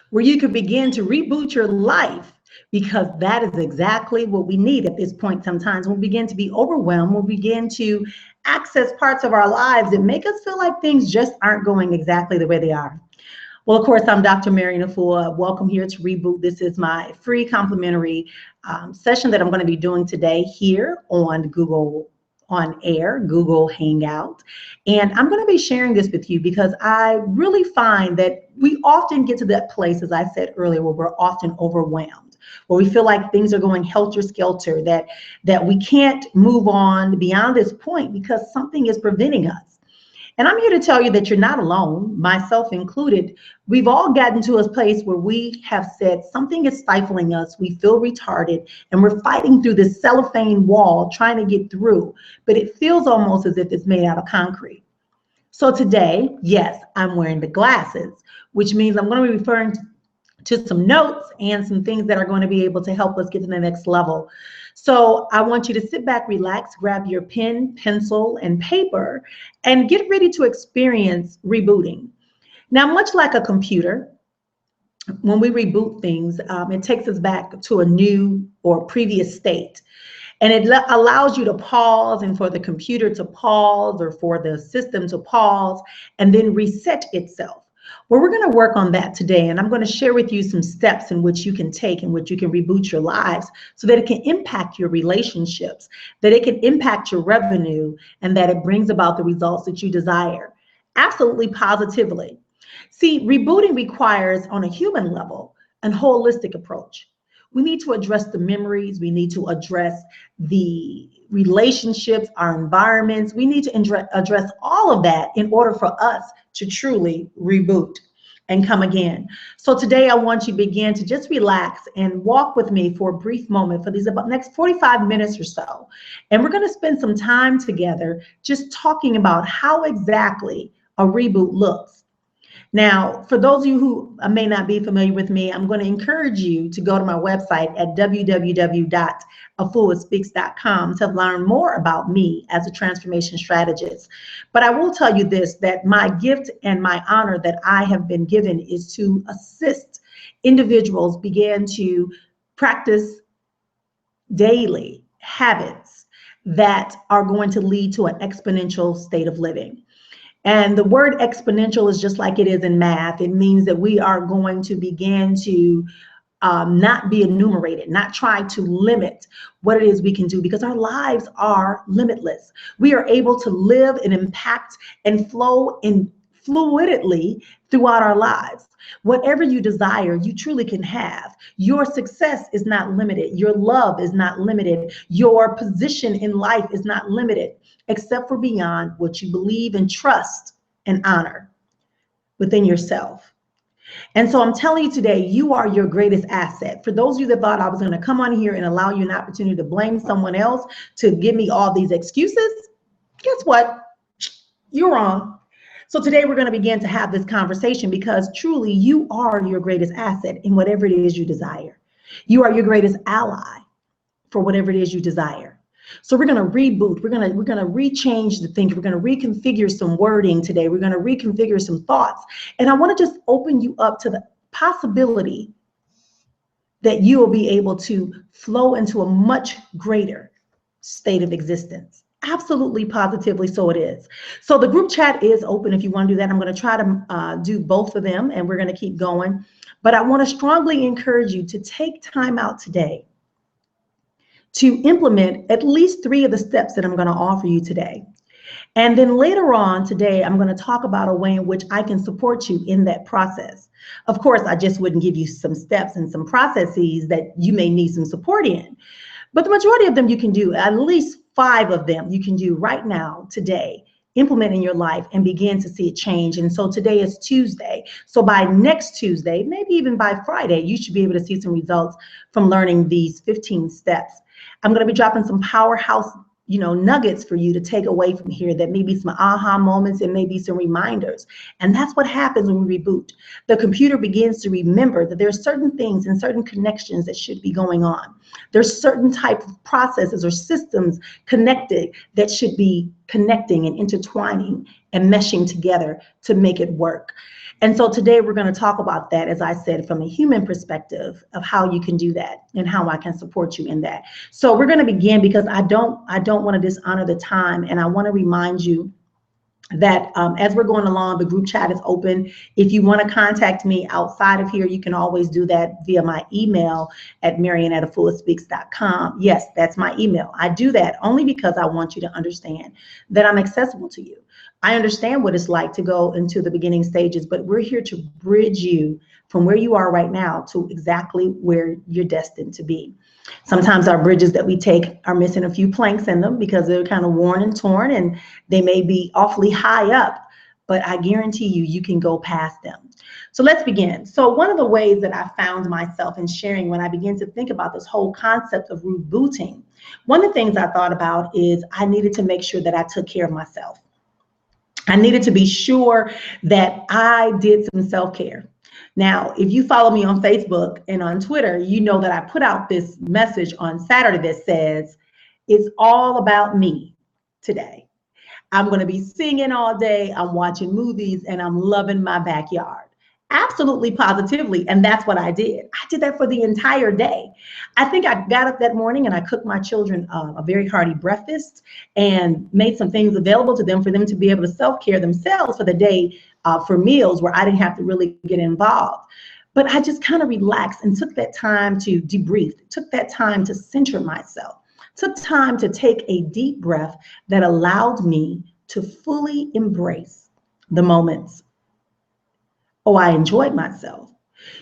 where you can begin to reboot your life, because that is exactly what we need at this point. Sometimes we'll begin to be overwhelmed, we'll begin to access parts of our lives that make us feel like things just aren't going exactly the way they are. Well, of course, I'm Dr. Mary Nafua. Welcome here to Reboot. This is my free complimentary session that I'm going to be doing today here on Google on Air, Google Hangout. And I'm going to be sharing this with you because I really find that we often get to that place, as I said earlier, where we're often overwhelmed, where we feel like things are going helter-skelter, that we can't move on beyond this point because something is preventing us. And I'm here to tell you that you're not alone, myself included. We've all gotten to a place where we have said something is stifling us, we feel retarded, and we're fighting through this cellophane wall trying to get through, but it feels almost as if it's made out of concrete. So today, yes, I'm wearing the glasses, which means I'm going to be referring to some notes and some things that are going to be able to help us get to the next level. So I want you to sit back, relax, grab your pen, pencil, and paper, and get ready to experience rebooting. Now, much like a computer, when we reboot things, it takes us back to a new or previous state. And it allows you to pause, and for the computer to pause, or for the system to pause and then reset itself. Well, we're going to work on that today, and I'm going to share with you some steps in which you can take, in which you can reboot your lives so that it can impact your relationships, that it can impact your revenue, and that it brings about the results that you desire. Absolutely positively. See, rebooting requires, on a human level, a holistic approach. We need to address the memories. We need to address the relationships, our environments. We need to address all of that in order for us to truly reboot and come again. So today I want you to begin to just relax and walk with me for a brief moment for these about next 45 minutes or so. And we're going to spend some time together just talking about how exactly a reboot looks. Now, for those of you who may not be familiar with me, I'm going to encourage you to go to my website at www.afuaspeaks.com to learn more about me as a transformation strategist. But I will tell you this, that my gift and my honor that I have been given is to assist individuals begin to practice daily habits that are going to lead to an exponential state of living. And the word exponential is just like it is in math. It means that we are going to begin to not be enumerated, not try to limit what it is we can do, because our lives are limitless. We are able to live and impact and flow in fluidly throughout our lives. Whatever you desire, you truly can have. Your success is not limited. Your love is not limited. Your position in life is not limited, except for beyond what you believe and trust and honor within yourself. And so I'm telling you today, you are your greatest asset. For those of you that thought I was going to come on here and allow you an opportunity to blame someone else, to give me all these excuses, guess what? You're wrong. So today we're going to begin to have this conversation, because truly you are your greatest asset in whatever it is you desire. You are your greatest ally for whatever it is you desire. So we're going to reboot. We're going to rechange the thinking. We're going to reconfigure some wording today. We're going to reconfigure some thoughts. And I want to just open you up to the possibility that you will be able to flow into a much greater state of existence. Absolutely, positively, so it is. So the group chat is open if you want to do that. I'm going to try to do both of them, and we're going to keep going. But I want to strongly encourage you to take time out today to implement at least 3 of the steps that I'm going to offer you today. And then later on today, I'm going to talk about a way in which I can support you in that process. Of course, I just wouldn't give you some steps and some processes that you may need some support in. But the majority of them you can do, at least 5 of them you can do right now, today, implement in your life and begin to see it change. And so today is Tuesday. So by next Tuesday, maybe even by Friday, you should be able to see some results from learning these 15 steps. I'm going to be dropping some powerhouse, nuggets for you to take away from here, that may be some aha moments and maybe some reminders. And that's what happens when we reboot. The computer begins to remember that there are certain things and certain connections that should be going on. There's certain type of processes or systems connected that should be connecting and intertwining and meshing together to make it work. And so today we're going to talk about that, as I said, from a human perspective of how you can do that and how I can support you in that. So we're going to begin because I don't want to dishonor the time, and I want to remind you that as we're going along, the group chat is open. If you want to contact me outside of here, you can always do that via my email at marian@afullestspeaks.com. Yes, that's my email. I do that only because I want you to understand that I'm accessible to you. I understand what it's like to go into the beginning stages, but we're here to bridge you from where you are right now to exactly where you're destined to be. Sometimes our bridges that we take are missing a few planks in them because they're kind of worn and torn, and they may be awfully high up, but I guarantee you, you can go past them. So let's begin. So one of the ways that I found myself in sharing when I began to think about this whole concept of rebooting, one of the things I thought about is I needed to make sure that I took care of myself. I needed to be sure that I did some self-care. Now, if you follow me on Facebook and on Twitter, you know that I put out this message on Saturday that says, it's all about me today. I'm going to be singing all day, I'm watching movies, and I'm loving my backyard. Absolutely, positively, and that's what I did. I did that for the entire day. I think I got up that morning and I cooked my children a very hearty breakfast and made some things available to them for them to be able to self-care themselves for the day, for meals where I didn't have to really get involved. But I just kind of relaxed and took that time to debrief, took that time to center myself, took time to take a deep breath that allowed me to fully embrace the moments. Oh, I enjoyed myself.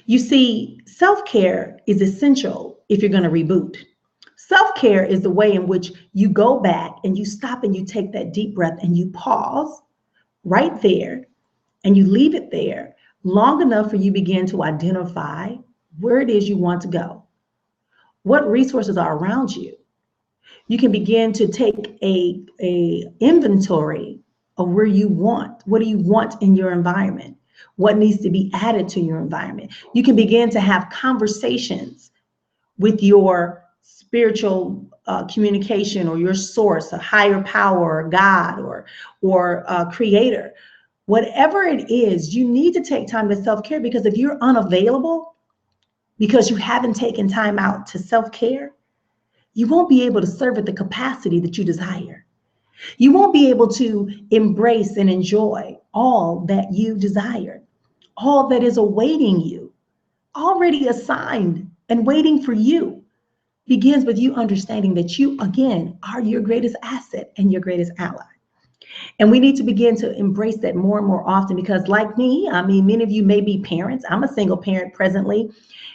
You see, self-care is essential if you're going to reboot. Self-care is the way in which you go back and you stop and you take that deep breath and you pause right there and you leave it there long enough for you begin to identify where it is you want to go, what resources are around you. You can begin to take a inventory of where you want, what do you want in your environment? What needs to be added to your environment? You can begin to have conversations with your spiritual communication or your source, a higher power, or God, or creator. Whatever it is, you need to take time to self-care, because if you're unavailable because you haven't taken time out to self-care, you won't be able to serve at the capacity that you desire. You won't be able to embrace and enjoy all that you desire, all that is awaiting you, already assigned and waiting for you. Begins with you understanding that you, again, are your greatest asset and your greatest ally. And we need to begin to embrace that more and more often, because like me, I mean, many of you may be parents. I'm a single parent presently.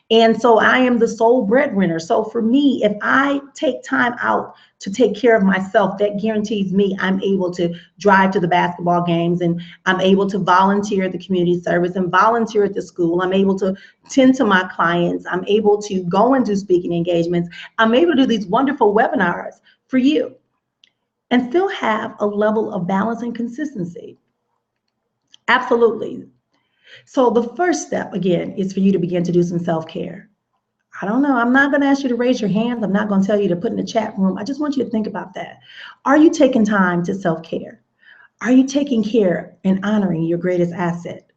And so I am the sole breadwinner. So for me, if I take time out to take care of myself, that guarantees me I'm able to drive to the basketball games, and I'm able to volunteer at the community service and volunteer at the school. I'm able to tend to my clients. I'm able to go and do speaking engagements. I'm able to do these wonderful webinars for you and still have a level of balance and consistency. Absolutely. So the first step, again, is for you to begin to do some self-care. I don't know. I'm not going to ask you to raise your hands. I'm not going to tell you to put in the chat room. I just want you to think about that. Are you taking time to self-care? Are you taking care and honoring your greatest asset?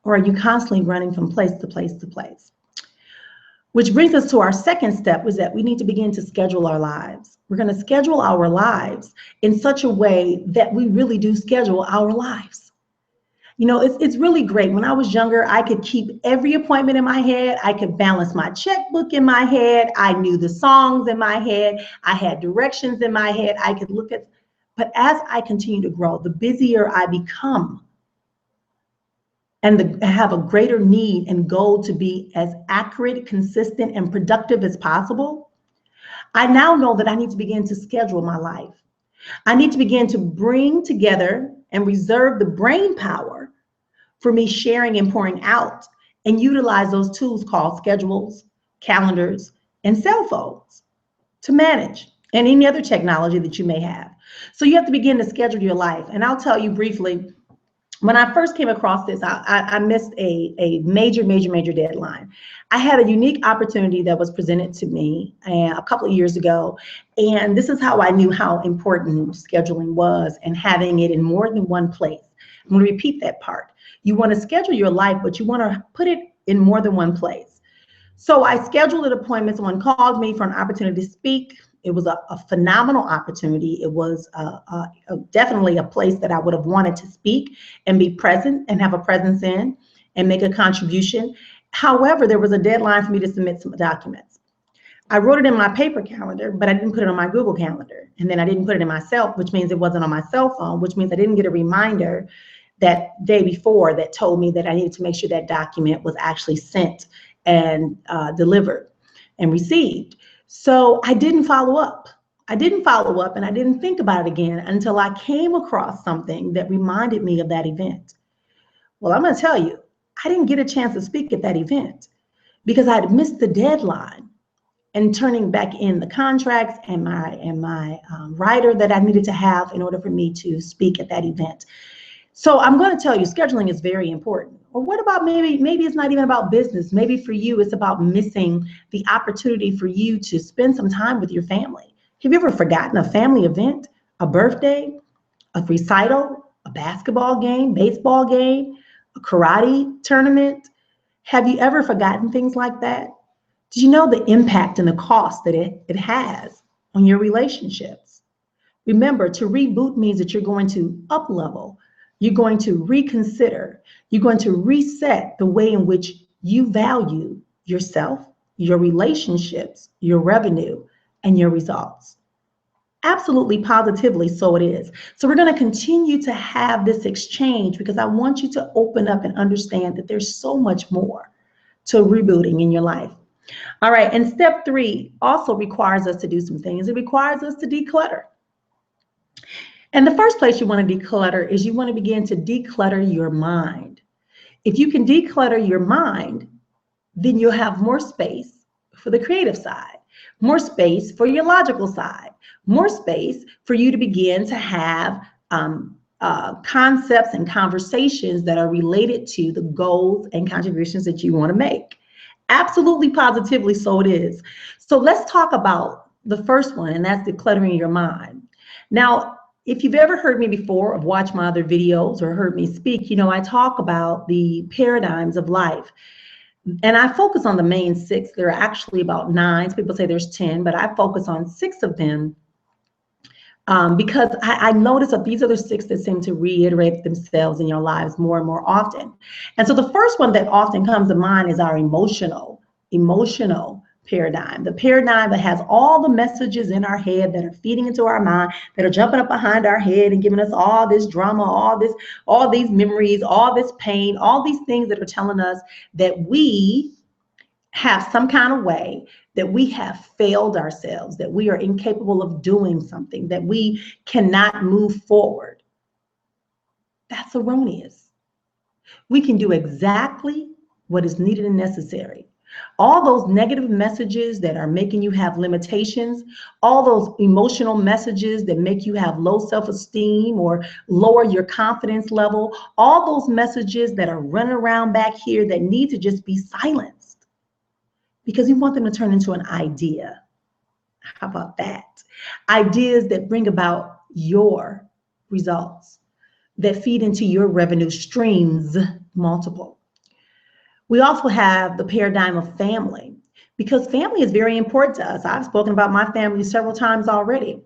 Or are you constantly running from place to place to place? Which brings us to our second step, is that we need to begin to schedule our lives. We're going to schedule our lives in such a way that we really do schedule our lives. You know, it's really great. When I was younger, I could keep every appointment in my head. I could balance my checkbook in my head. I knew the songs in my head. I had directions in my head. I could look at, but as I continue to grow, the busier I become, and have a greater need and goal to be as accurate, consistent, and productive as possible, I now know that I need to begin to schedule my life. I need to begin to bring together and reserve the brain power for me sharing and pouring out, and utilize those tools called schedules, calendars, and cell phones to manage, and any other technology that you may have. So you have to begin to schedule your life. And I'll tell you briefly, when I first came across this, I missed a major deadline. I had a unique opportunity that was presented to me a couple of years ago. And this is how I knew how important scheduling was, and having it in more than one place. I'm going to repeat that part. You want to schedule your life, but you want to put it in more than one place. So I scheduled an appointment. Someone called me for an opportunity to speak. It was a phenomenal opportunity. It was definitely a place that I would have wanted to speak and be present and have a presence in and make a contribution. However, there was a deadline for me to submit some documents. I wrote it in my paper calendar, but I didn't put it on my Google calendar. And then I didn't put it in my cell, which means it wasn't on my cell phone, which means I didn't get a reminder that day before that told me that I needed to make sure that document was actually sent and delivered and received. So I didn't follow up. And I didn't think about it again until I came across something that reminded me of that event. Well, I'm going to tell you, I didn't get a chance to speak at that event because I had missed the deadline and turning back in the contracts and my writer that I needed to have in order for me to speak at that event. So I'm going to tell you, scheduling is very important. Or what about maybe it's not even about business. Maybe for you, it's about missing the opportunity for you to spend some time with your family. Have you ever forgotten a family event, a birthday, a recital, a basketball game, baseball game, a karate tournament? Have you ever forgotten things like that? Did you know the impact and the cost that it has on your relationships? Remember, to reboot means that you're going to up level. You're going to reconsider. You're going to reset the way in which you value yourself, your relationships, your revenue, and your results. Absolutely, positively, so it is. So we're going to continue to have this exchange because I want you to open up and understand that there's so much more to rebooting in your life. All right, and step 3 also requires us to do some things. It requires us to declutter. And the first place you want to declutter is you want to begin to declutter your mind. If you can declutter your mind, then you'll have more space for the creative side, more space for your logical side, more space for you to begin to have concepts and conversations that are related to the goals and contributions that you want to make. Absolutely, positively, so it is. So let's talk about the first one, and that's decluttering your mind. Now, if you've ever heard me before or watched my other videos or heard me speak, you know, I talk about the paradigms of life. And I focus on the main 6. There are actually about 9. People say there's 10, but I focus on 6 of them because I notice that these are the 6 that seem to reiterate themselves in your lives more and more often. And so the first one that often comes to mind is our emotional paradigm, the paradigm that has all the messages in our head that are feeding into our mind, that are jumping up behind our head and giving us all this drama, all these memories, all this pain, all these things that are telling us that we have some kind of way that we have failed ourselves, that we are incapable of doing something, that we cannot move forward. That's erroneous. We can do exactly what is needed and necessary. All those negative messages that are making you have limitations, all those emotional messages that make you have low self-esteem or lower your confidence level, all those messages that are running around back here that need to just be silenced because you want them to turn into an idea. How about that? Ideas that bring about your results, that feed into your revenue streams, multiple. We also have the paradigm of family, because family is very important to us. I've spoken about my family several times already.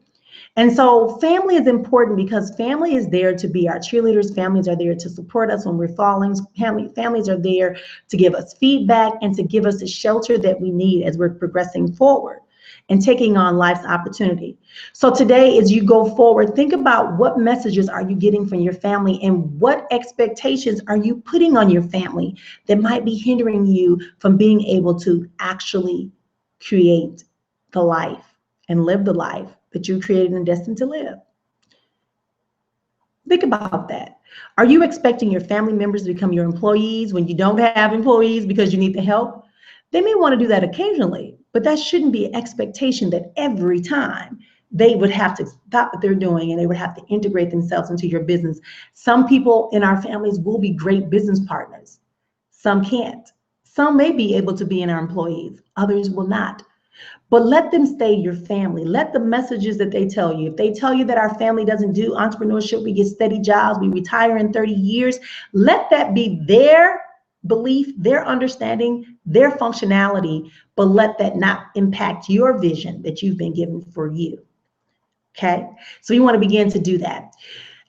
And so family is important because family is there to be our cheerleaders. Families are there to support us when we're falling. Families are there to give us feedback and to give us the shelter that we need as we're progressing forward and taking on life's opportunity. So today, as you go forward, think about what messages are you getting from your family and what expectations are you putting on your family that might be hindering you from being able to actually create the life and live the life that you created and destined to live. Think about that. Are you expecting your family members to become your employees when you don't have employees because you need the help? They may want to do that occasionally, but that shouldn't be an expectation that every time they would have to stop what they're doing and they would have to integrate themselves into your business. Some people in our families will be great business partners. Some can't. Some may be able to be in our employees. Others will not. But let them stay your family. Let the messages that they tell you, if they tell you that our family doesn't do entrepreneurship, we get steady jobs, we retire in 30 years, let that be their belief, their understanding, their functionality, but let that not impact your vision that you've been given for you. Okay, so you want to begin to do that.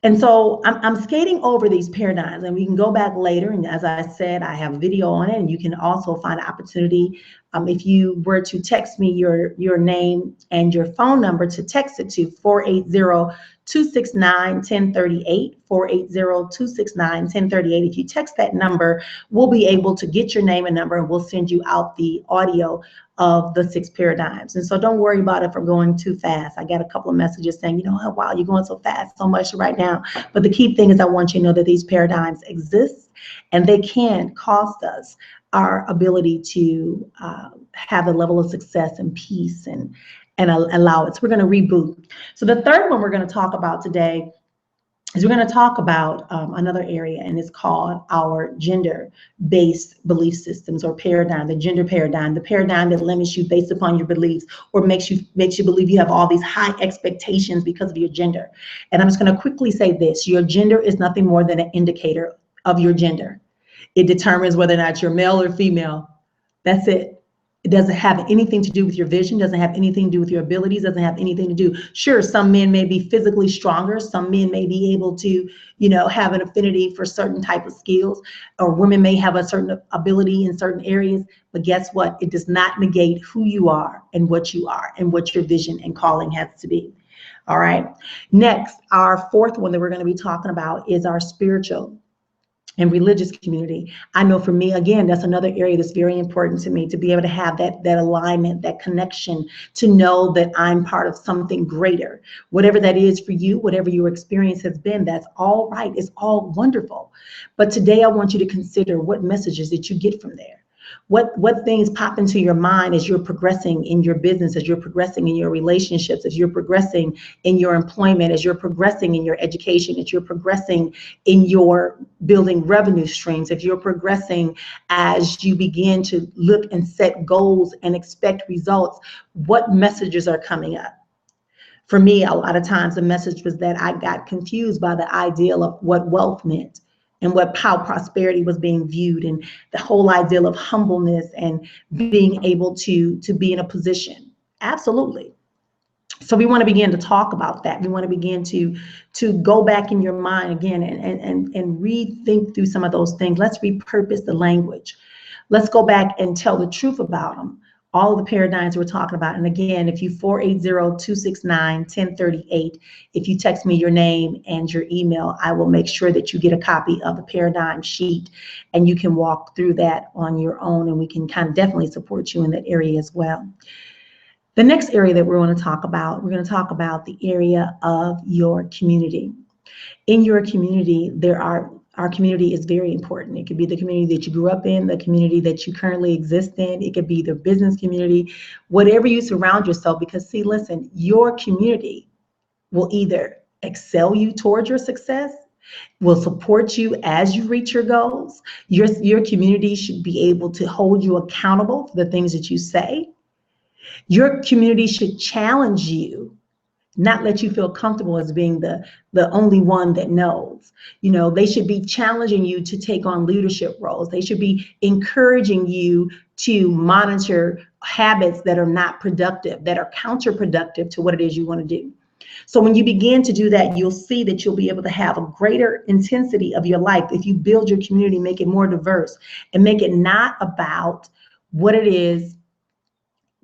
And so I'm skating over these paradigms, and we can go back later. And as I said, I have a video on it, and you can also find an opportunity. If you were to text me your name and your phone number, to text it to 480-269-1038, 480-269-1038. If you text that number, we'll be able to get your name and number, and we'll send you out the audio of the 6 paradigms. And so don't worry about if I'm going too fast. I got a couple of messages saying, you know, oh, wow, you're going so fast, so much right now. But the key thing is I want you to know that these paradigms exist, and they can cost us our ability to have a level of success and peace and allow it. So we're going to reboot. So the third one we're going to talk about today is we're going to talk about another area, and it's called our gender-based belief systems or paradigm, the gender paradigm, the paradigm that limits you based upon your beliefs or makes you believe you have all these high expectations because of your gender. And I'm just going to quickly say this: your gender is nothing more than an indicator of your gender. It determines whether or not you're male or female. That's it. It doesn't have anything to do with your vision, doesn't have anything to do with your abilities, doesn't have anything to do. Sure, some men may be physically stronger, some men may be able to, you know, have an affinity for certain type of skills, or women may have a certain ability in certain areas, but guess what? It does not negate who you are and what your vision and calling has to be. All right. Next, our fourth one that we're going to be talking about is our spiritual and religious community. I know for me, again, that's another area that's very important to me, to be able to have that alignment, that connection, to know that I'm part of something greater. Whatever that is for you, whatever your experience has been, that's all right. It's all wonderful. But today I want you to consider what messages that you get from there. What things pop into your mind as you're progressing in your business, as you're progressing in your relationships, as you're progressing in your employment, as you're progressing in your education, as you're progressing in your building revenue streams, if you're progressing as you begin to look and set goals and expect results, what messages are coming up? For me, a lot of times the message was that I got confused by the ideal of what wealth meant and how prosperity was being viewed, and the whole ideal of humbleness and being able to be in a position. Absolutely. So we want to begin to talk about that. We want to begin to go back in your mind again and rethink through some of those things. Let's repurpose the language. Let's go back and tell the truth about them. All of the paradigms we're talking about. And again, if you 480-269-1038, if you text me your name and your email, I will make sure that you get a copy of the paradigm sheet, and you can walk through that on your own, and we can kind of definitely support you in that area as well. The next area that we're going to talk about the area of your community. In your community, our community is very important. It could be the community that you grew up in, the community that you currently exist in. It could be the business community, whatever you surround yourself. Because see, listen, your community will either excel you towards your success, will support you as you reach your goals. Your community should be able to hold you accountable for the things that you say. Your community should challenge you, not let you feel comfortable as being the only one that knows. You know, they should be challenging you to take on leadership roles. They should be encouraging you to monitor habits that are not productive, that are counterproductive to what it is you want to do. So when you begin to do that, you'll see that you'll be able to have a greater intensity of your life if you build your community, make it more diverse, and make it not about what it is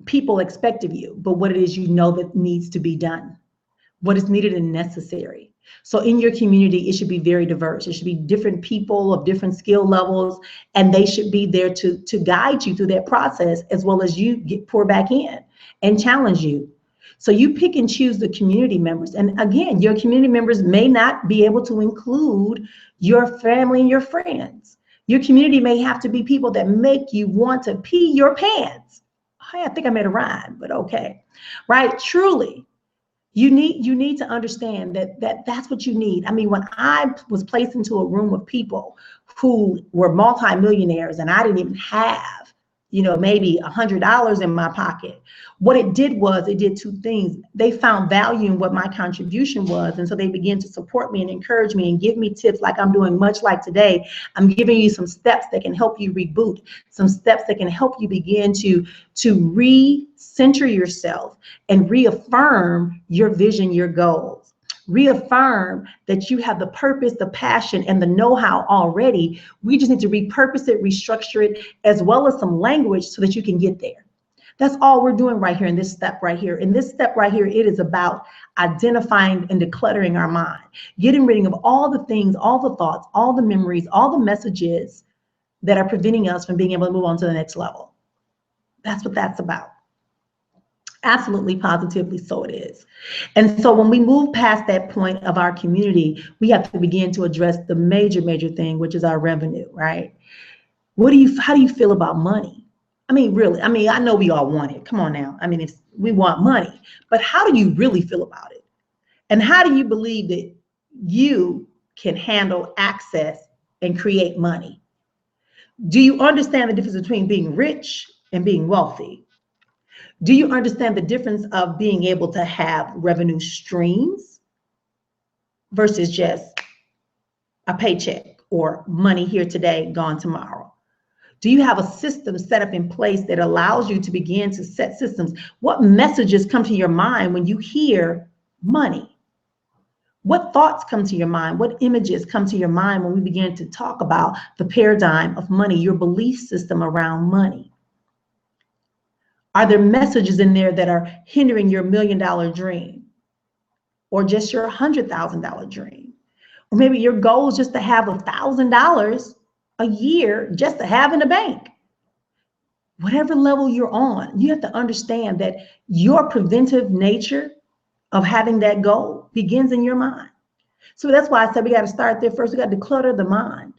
people expect of you, but what it is you know that needs to be done, what is needed and necessary. So in your community, it should be very diverse. It should be different people of different skill levels, and they should be there to guide you through that process, as well as you pour back in and challenge you. So you pick and choose the community members. And again, your community members may not be able to include your family and your friends. Your community may have to be people that make you want to pee your pants. Hey, I think I made a rhyme, but okay. Right? Truly. You need to understand that's what you need. I mean, when I was placed into a room of people who were multimillionaires and I didn't even have maybe $100 in my pocket. What it did was it did two things. They found value in what my contribution was. And so they began to support me and encourage me and give me tips like I'm doing, much like today. I'm giving you some steps that can help you reboot, some steps that can help you begin to recenter yourself and reaffirm your vision, your goals. Reaffirm that you have the purpose, the passion, and the know-how already. We just need to repurpose it, restructure it, as well as some language so that you can get there. That's all we're doing right here in this step right here. In this step right here, it is about identifying and decluttering our mind, getting rid of all the things, all the thoughts, all the memories, all the messages that are preventing us from being able to move on to the next level. That's what that's about. Absolutely, positively, so it is. And so when we move past that point of our community, we have to begin to address the major thing, which is our revenue, right? How do you feel about money? I mean, really, I know we all want it. Come on now. If we want money, but how do you really feel about it? And how do you believe that you can handle access and create money? Do you understand the difference between being rich and being wealthy? Do you understand the difference of being able to have revenue streams versus just a paycheck or money here today, gone tomorrow? Do you have a system set up in place that allows you to begin to set systems? What messages come to your mind when you hear money? What thoughts come to your mind? What images come to your mind when we begin to talk about the paradigm of money, your belief system around money? Are there messages in there that are hindering your $1 million dream or just your $100,000 dream? Or maybe your goal is just to have $1,000 a year just to have in the bank. Whatever level you're on, you have to understand that your preventive nature of having that goal begins in your mind. So that's why I said we got to start there first. We got to declutter the mind.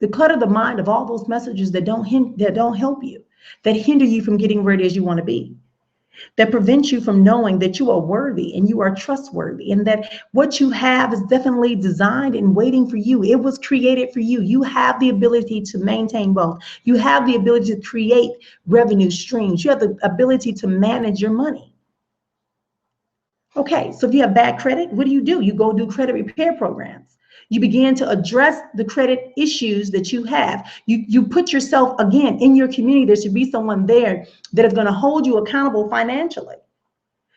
Declutter the mind of all those messages that don't help you, that hinder you from getting where it is you want to be, that prevent you from knowing that you are worthy and you are trustworthy, and that what you have is definitely designed and waiting for you. It was created for you. You have the ability to maintain wealth. You have the ability to create revenue streams. You have the ability to manage your money. Okay, so if you have bad credit, what do? You go do credit repair programs. You begin to address the credit issues that you have. You put yourself, again, in your community. There should be someone there that is going to hold you accountable financially.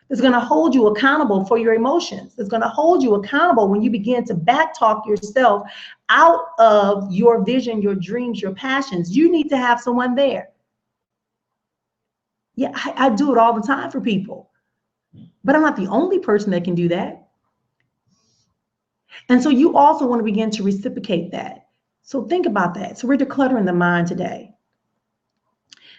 It's going to hold you accountable for your emotions. It's going to hold you accountable when you begin to backtalk yourself out of your vision, your dreams, your passions. You need to have someone there. Yeah, I do it all the time for people, but I'm not the only person that can do that. And so you also want to begin to reciprocate that. So think about that. So we're decluttering the mind today.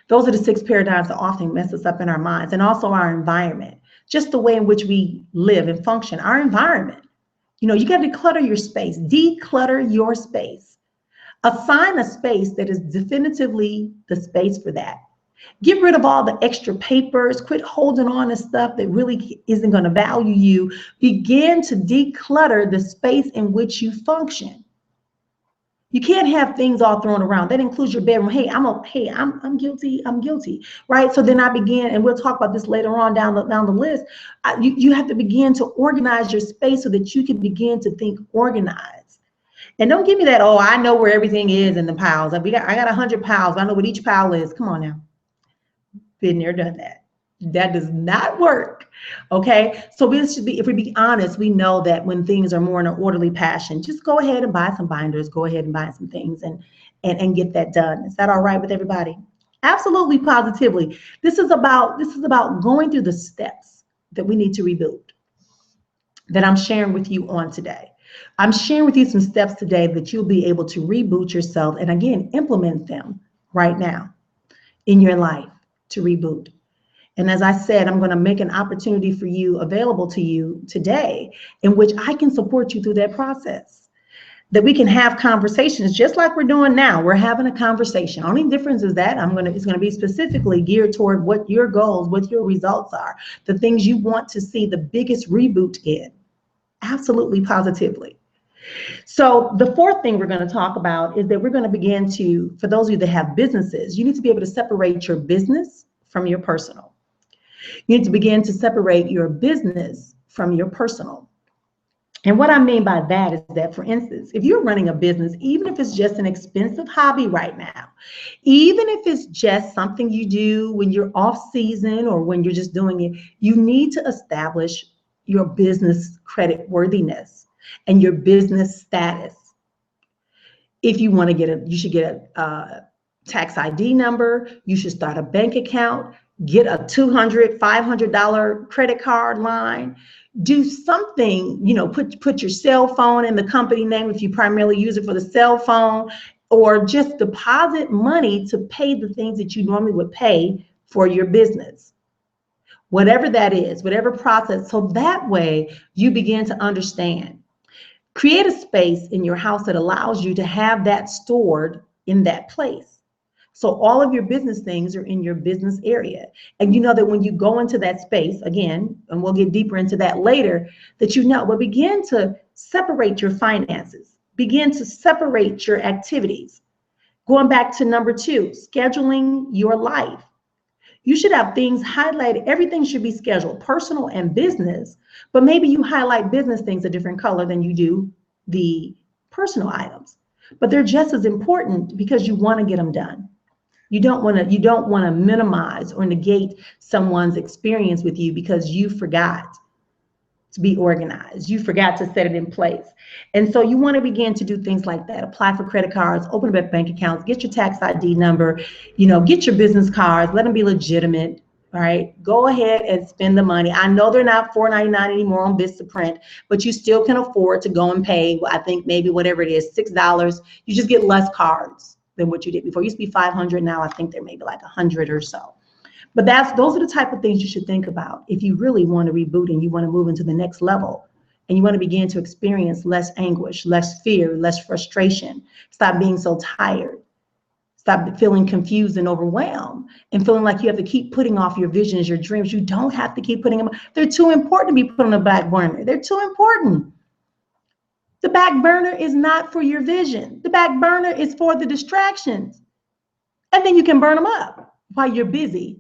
Those are the 6 paradigms that often mess us up in our minds, and also our environment, just the way in which we live and function, our environment. You got to declutter your space, declutter your space. Assign a space that is definitively the space for that. Get rid of all the extra papers. Quit holding on to stuff that really isn't going to value you. Begin to declutter the space in which you function. You can't have things all thrown around. That includes your bedroom. Hey, I'm guilty. I'm guilty, right? So then I begin, and we'll talk about this later on down the list. You have to begin to organize your space so that you can begin to think organized. And don't give me that, oh, I know where everything is in the piles. I got 100 piles. I know what each pile is. Come on now. Been there, done that. That does not work. Okay. So this should be, if we be honest, we know that when things are more in an orderly fashion, just go ahead and buy some binders, go ahead and buy some things and get that done. Is that all right with everybody? Absolutely, positively. This is about going through the steps that we need to reboot, that I'm sharing with you on today. I'm sharing with you some steps today that you'll be able to reboot yourself and, again, implement them right now in your life to reboot. And as I said, I'm going to make an opportunity for you available to you today in which I can support you through that process, that we can have conversations just like we're doing now. We're having a conversation. Only difference is that it's going to be specifically geared toward what your goals, what your results are, the things you want to see the biggest reboot in. Absolutely, positively. So the fourth thing we're going to talk about is that we're going to begin to, for those of you that have businesses, you need to be able to separate your business from your personal. You need to begin to separate your business from your personal. And what I mean by that is that, for instance, if you're running a business, even if it's just an expensive hobby right now, even if it's just something you do when you're off season or when you're just doing it, you need to establish your business credit worthiness and your business status. If you want to you should get a tax ID number. You should start a bank account, get a $200, $500 credit card line. Do something, put your cell phone in the company name if you primarily use it for the cell phone, or just deposit money to pay the things that you normally would pay for your business. Whatever that is, whatever process. So that way you begin to understand. Create a space in your house that allows you to have that stored in that place. So all of your business things are in your business area. And you know that when you go into that space, again, and we'll get deeper into that later, that but begin to separate your finances, begin to separate your activities. Going back to number 2, scheduling your life. You should have things highlighted. Everything should be scheduled, personal and business, but maybe you highlight business things a different color than you do the personal items. But they're just as important because you want to get them done. You don't want to minimize or negate someone's experience with you because you forgot to be organized. You forgot to set it in place. And so you want to begin to do things like that. Apply for credit cards, open up bank accounts, get your tax ID number, get your business cards, let them be legitimate. All right, go ahead and spend the money. I know they're not $4.99 anymore on Vistaprint, but you still can afford to go and pay, I think maybe whatever it is, $6. You just get less cards than what you did before. It used to be 500. Now I think they're maybe like 100 or so. But those are the type of things you should think about if you really want to reboot and you want to move into the next level and you want to begin to experience less anguish, less fear, less frustration. Stop being so tired. Stop feeling confused and overwhelmed and feeling like you have to keep putting off your visions, your dreams. You don't have to keep putting them. They're too important to be put on the back burner. They're too important. The back burner is not for your vision. The back burner is for the distractions. And then you can burn them up while you're busy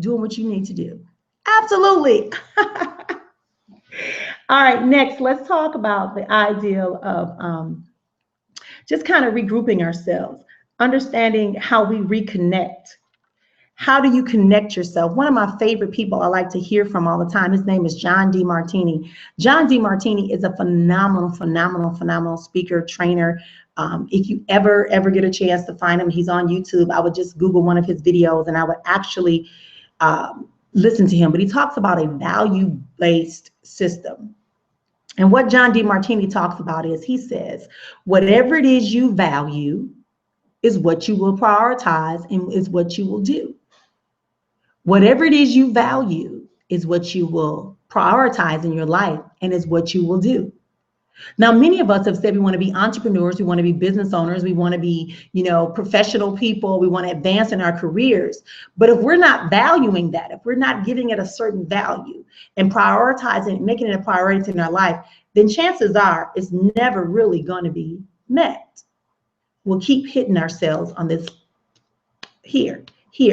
doing what you need to do. Absolutely. All right, next, let's talk about the ideal of just kind of regrouping ourselves, understanding how we reconnect. How do you connect yourself? One of my favorite people I like to hear from all the time, his name is John Demartini. John Demartini is a phenomenal speaker, trainer. If you ever get a chance to find him, he's on YouTube. I would just Google one of his videos and I would actually listen to him. But he talks about a value-based system. And what John Demartini talks about is, he says, whatever it is you value is what you will prioritize and is what you will do. Whatever it is you value is what you will prioritize in your life and is what you will do. Now, many of us have said we want to be entrepreneurs, we want to be business owners, we want to be, professional people, we want to advance in our careers. But if we're not valuing that, if we're not giving it a certain value and prioritizing, making it a priority in our life, then chances are it's never really going to be met. We'll keep hitting ourselves on this here,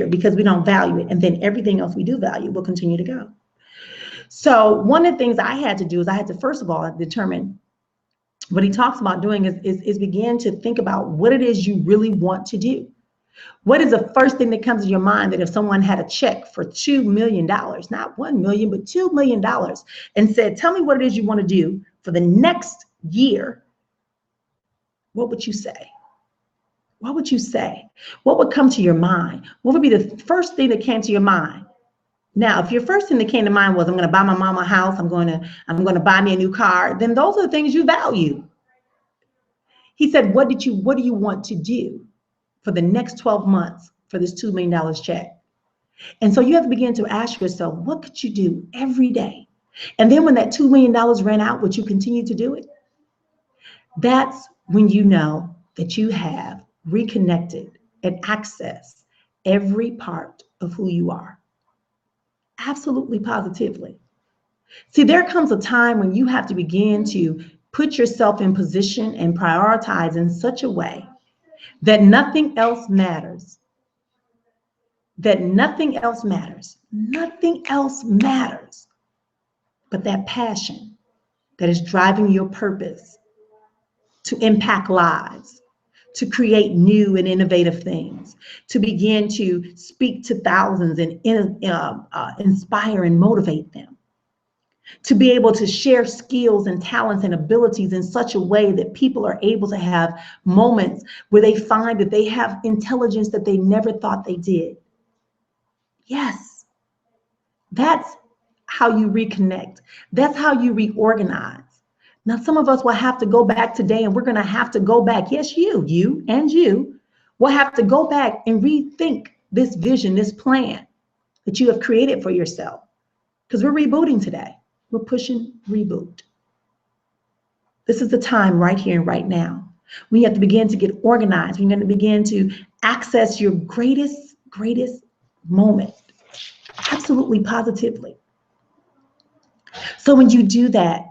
because we don't value it. And then everything else we do value will continue to go. So one of the things I had to do is I had to, first of all, determine what he talks about doing is begin to think about what it is you really want to do. What is the first thing that comes to your mind that if someone had a check for $2 million, not 1 million, but $2 million, and said, tell me what it is you want to do for the next year, what would you say? What would you say? What would come to your mind? What would be the first thing that came to your mind? Now, if your first thing that came to mind was, I'm going to buy my mama a house, I'm going to buy me a new car, then those are the things you value. He said, what do you want to do for the next 12 months for this $2 million check? And so you have to begin to ask yourself, what could you do every day? And then when that $2 million ran out, would you continue to do it? That's when you know that you have reconnected and accessed every part of who you are. Absolutely, positively. See, there comes a time when you have to begin to Put yourself in position and prioritize in such a way that nothing else matters. That nothing else matters. Nothing else matters but that passion that is driving your purpose to impact lives, to create new and innovative things, to begin to speak to thousands and inspire and motivate them, to be able to share skills and talents and abilities in such a way that people are able to have moments where they find that they have intelligence that they never thought they did. Yes, that's how you reconnect. That's how you reorganize. Now, some of us will have to go back today, and we're going to have to go back. Yes, you will have to go back and rethink this vision, this plan that you have created for yourself. Because we're rebooting today. We're pushing reboot. This is the time right here and right now. We have to begin to get organized. We're going to begin to access your greatest moment. Absolutely, positively. So when you do that,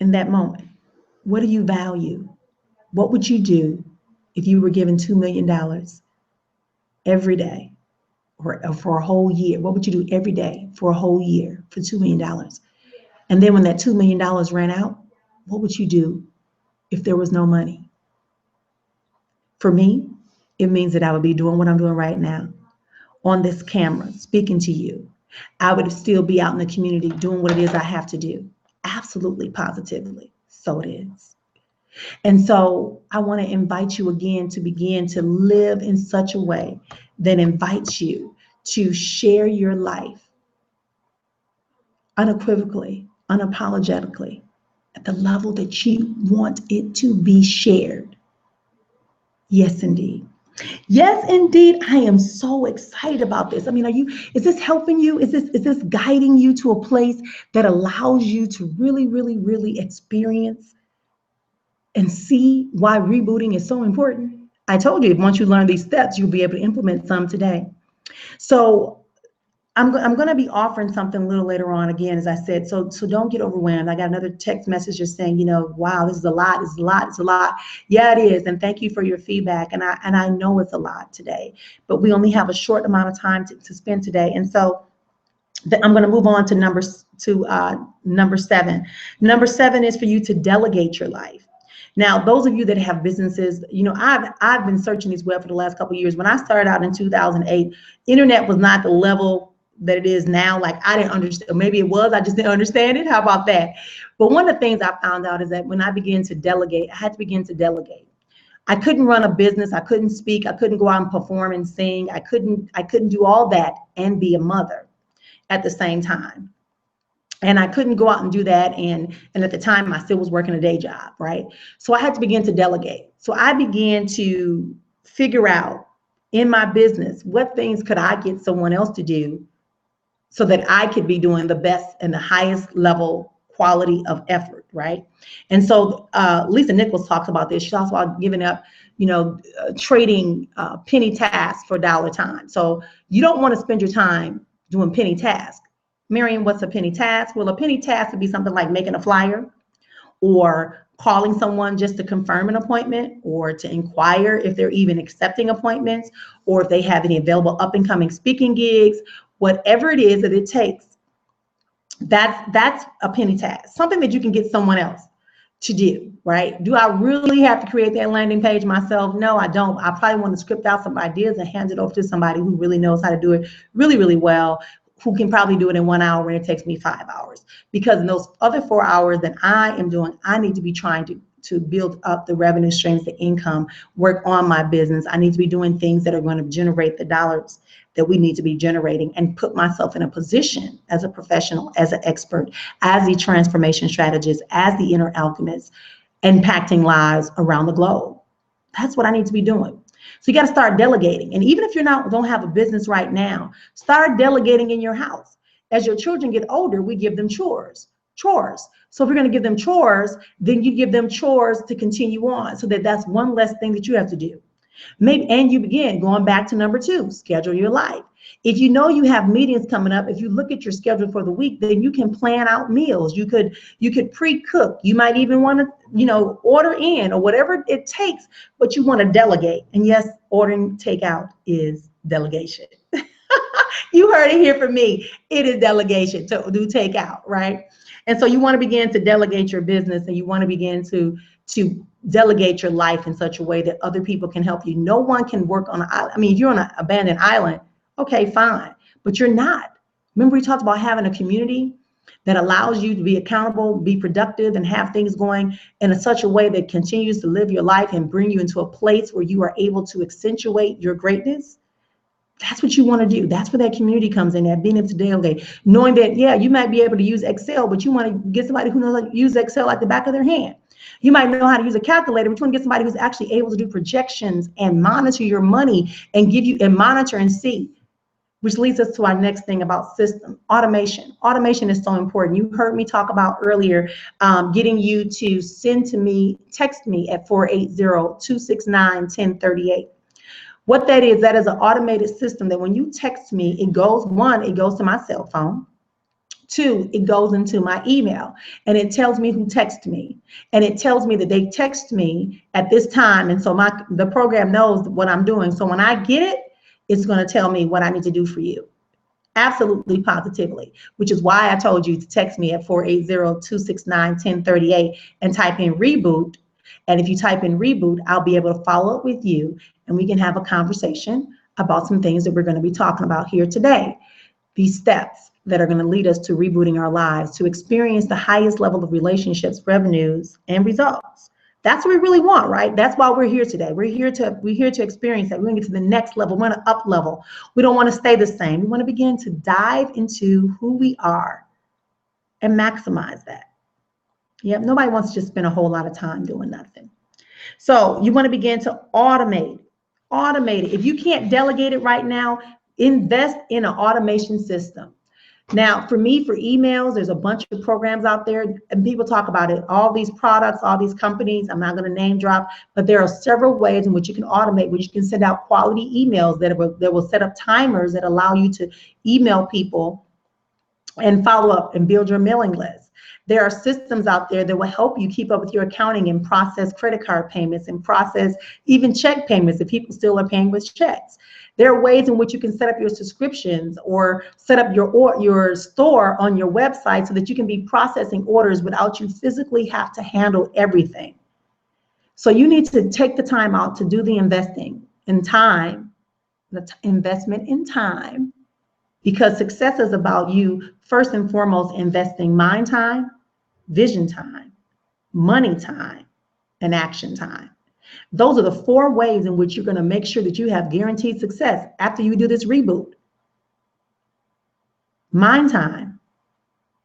in that moment, what do you value? What would you do if you were given $2 million every day or for a whole year? What would you do every day for a whole year for $2 million? And then when that $2 million ran out, what would you do if there was no money? For me, it means that I would be doing what I'm doing right now on this camera, speaking to you. I would still be out in the community doing what it is I have to do. Absolutely, positively. So it is. And so I want to invite you again to begin to live in such a way that invites you to share your life unequivocally, unapologetically, at the level that you want it to be shared. Yes, indeed. Yes, indeed. I am so excited about this. I mean, is this helping you? Is this guiding you to a place that allows you to really experience and see why rebooting is so important? I told you, once you learn these steps, you'll be able to implement some today. So I'm going to be offering something a little later on, again, as I said, so don't get overwhelmed. I got another text message just saying, wow, this is a lot, it's a lot. Yeah, it is. And thank you for your feedback. And I know it's a lot today, but we only have a short amount of time to spend today. And so I'm going to move on to number 7. Number 7 is for you to delegate your life. Now, those of you that have businesses, I've been searching this web for the last couple of years. When I started out in 2008, internet was not the level that it is now. Like, I didn't understand, maybe it was, I just didn't understand it. How about that? But one of the things I found out is that when I began to delegate, I had to begin to delegate. I couldn't run a business. I couldn't speak. I couldn't go out and perform and sing. I couldn't do all that and be a mother at the same time. And I couldn't go out and do that. And at the time, I still was working a day job, right? So I had to begin to delegate. So I began to figure out in my business, what things could I get someone else to do so that I could be doing the best and the highest level quality of effort, right? And so Lisa Nichols talks about this. She talks about giving up, trading penny tasks for dollar time. So you don't want to spend your time doing penny tasks. Miriam, what's a penny task? Well, a penny task would be something like making a flyer or calling someone just to confirm an appointment or to inquire if they're even accepting appointments or if they have any available up and coming speaking gigs. Whatever it is that it takes, that's a penny task, something that you can get someone else to do, right? Do I really have to create that landing page myself? No, I don't. I probably want to script out some ideas and hand it over to somebody who really knows how to do it really well, who can probably do it in 1 hour when it takes me 5 hours. Because in those other 4 hours that I am doing, I need to be trying to build up the revenue streams, the income, work on my business. I need to be doing things that are going to generate the dollars that we need to be generating and put myself in a position as a professional, as an expert, as the transformation strategist, as the inner alchemist, impacting lives around the globe. That's what I need to be doing. So you got to start delegating. And even if you don't have a business right now, start delegating in your house. As your children get older, we give them chores. So if we're going to give them chores, then you give them chores to continue on so that that's one less thing that you have to do. Maybe, and you begin going back to number 2, schedule your life. If you know you have meetings coming up, if you look at your schedule for the week, then you can plan out meals. You could pre-cook. You might even want to, order in or whatever it takes, but you want to delegate. And yes, ordering takeout is delegation. You heard it here from me. It is delegation to do takeout, right? And so you want to begin to delegate your business, and you want to begin to delegate your life in such a way that other people can help you. No one can work on if you're on an abandoned island, okay, fine, but you're not. Remember, we talked about having a community that allows you to be accountable, be productive, and have things going in such a way that continues to live your life and bring you into a place where you are able to accentuate your greatness. That's what you want to do. That's where that community comes in, that being able to delegate, knowing that, yeah, you might be able to use Excel, but you want to get somebody who knows how to use Excel like the back of their hand. You might know how to use a calculator, but you want to get somebody who's actually able to do projections and monitor your money and give you and monitor and see, which leads us to our next thing about system automation. Automation is so important. You heard me talk about earlier, getting you to text me at 480-269-1038. What that is an automated system that when you text me, it goes to my cell phone. 2, it goes into my email, and it tells me who texted me, and it tells me that they text me at this time, and so the program knows what I'm doing. So when I get it, it's going to tell me what I need to do for you. Absolutely, positively, which is why I told you to text me at 480-269-1038 and type in Reboot. And if you type in Reboot, I'll be able to follow up with you, and we can have a conversation about some things that we're going to be talking about here today. These steps that are going to lead us to rebooting our lives, to experience the highest level of relationships, revenues, and results. That's what we really want, right? That's why we're here today. We're here to experience that. We're going to get to the next level. We want to up level. We don't want to stay the same. We want to begin to dive into who we are and maximize that. Yep, nobody wants to just spend a whole lot of time doing nothing. So you want to begin to automate it. If you can't delegate it right now, invest in an automation system. Now, for me, for emails, there's a bunch of programs out there, and people talk about it. All these products, all these companies, I'm not going to name drop, but there are several ways in which you can automate, where you can send out quality emails that will set up timers that allow you to email people and follow up and build your mailing list. There are systems out there that will help you keep up with your accounting and process credit card payments and process even check payments if people still are paying with checks. There are ways in which you can set up your subscriptions or set up your store on your website so that you can be processing orders without you physically have to handle everything. So you need to take the time out to do the investing in time, the investment in time, because success is about you first and foremost investing mind time, vision time, money time, and action time. Those are the 4 ways in which you're going to make sure that you have guaranteed success after you do this reboot. Mind time,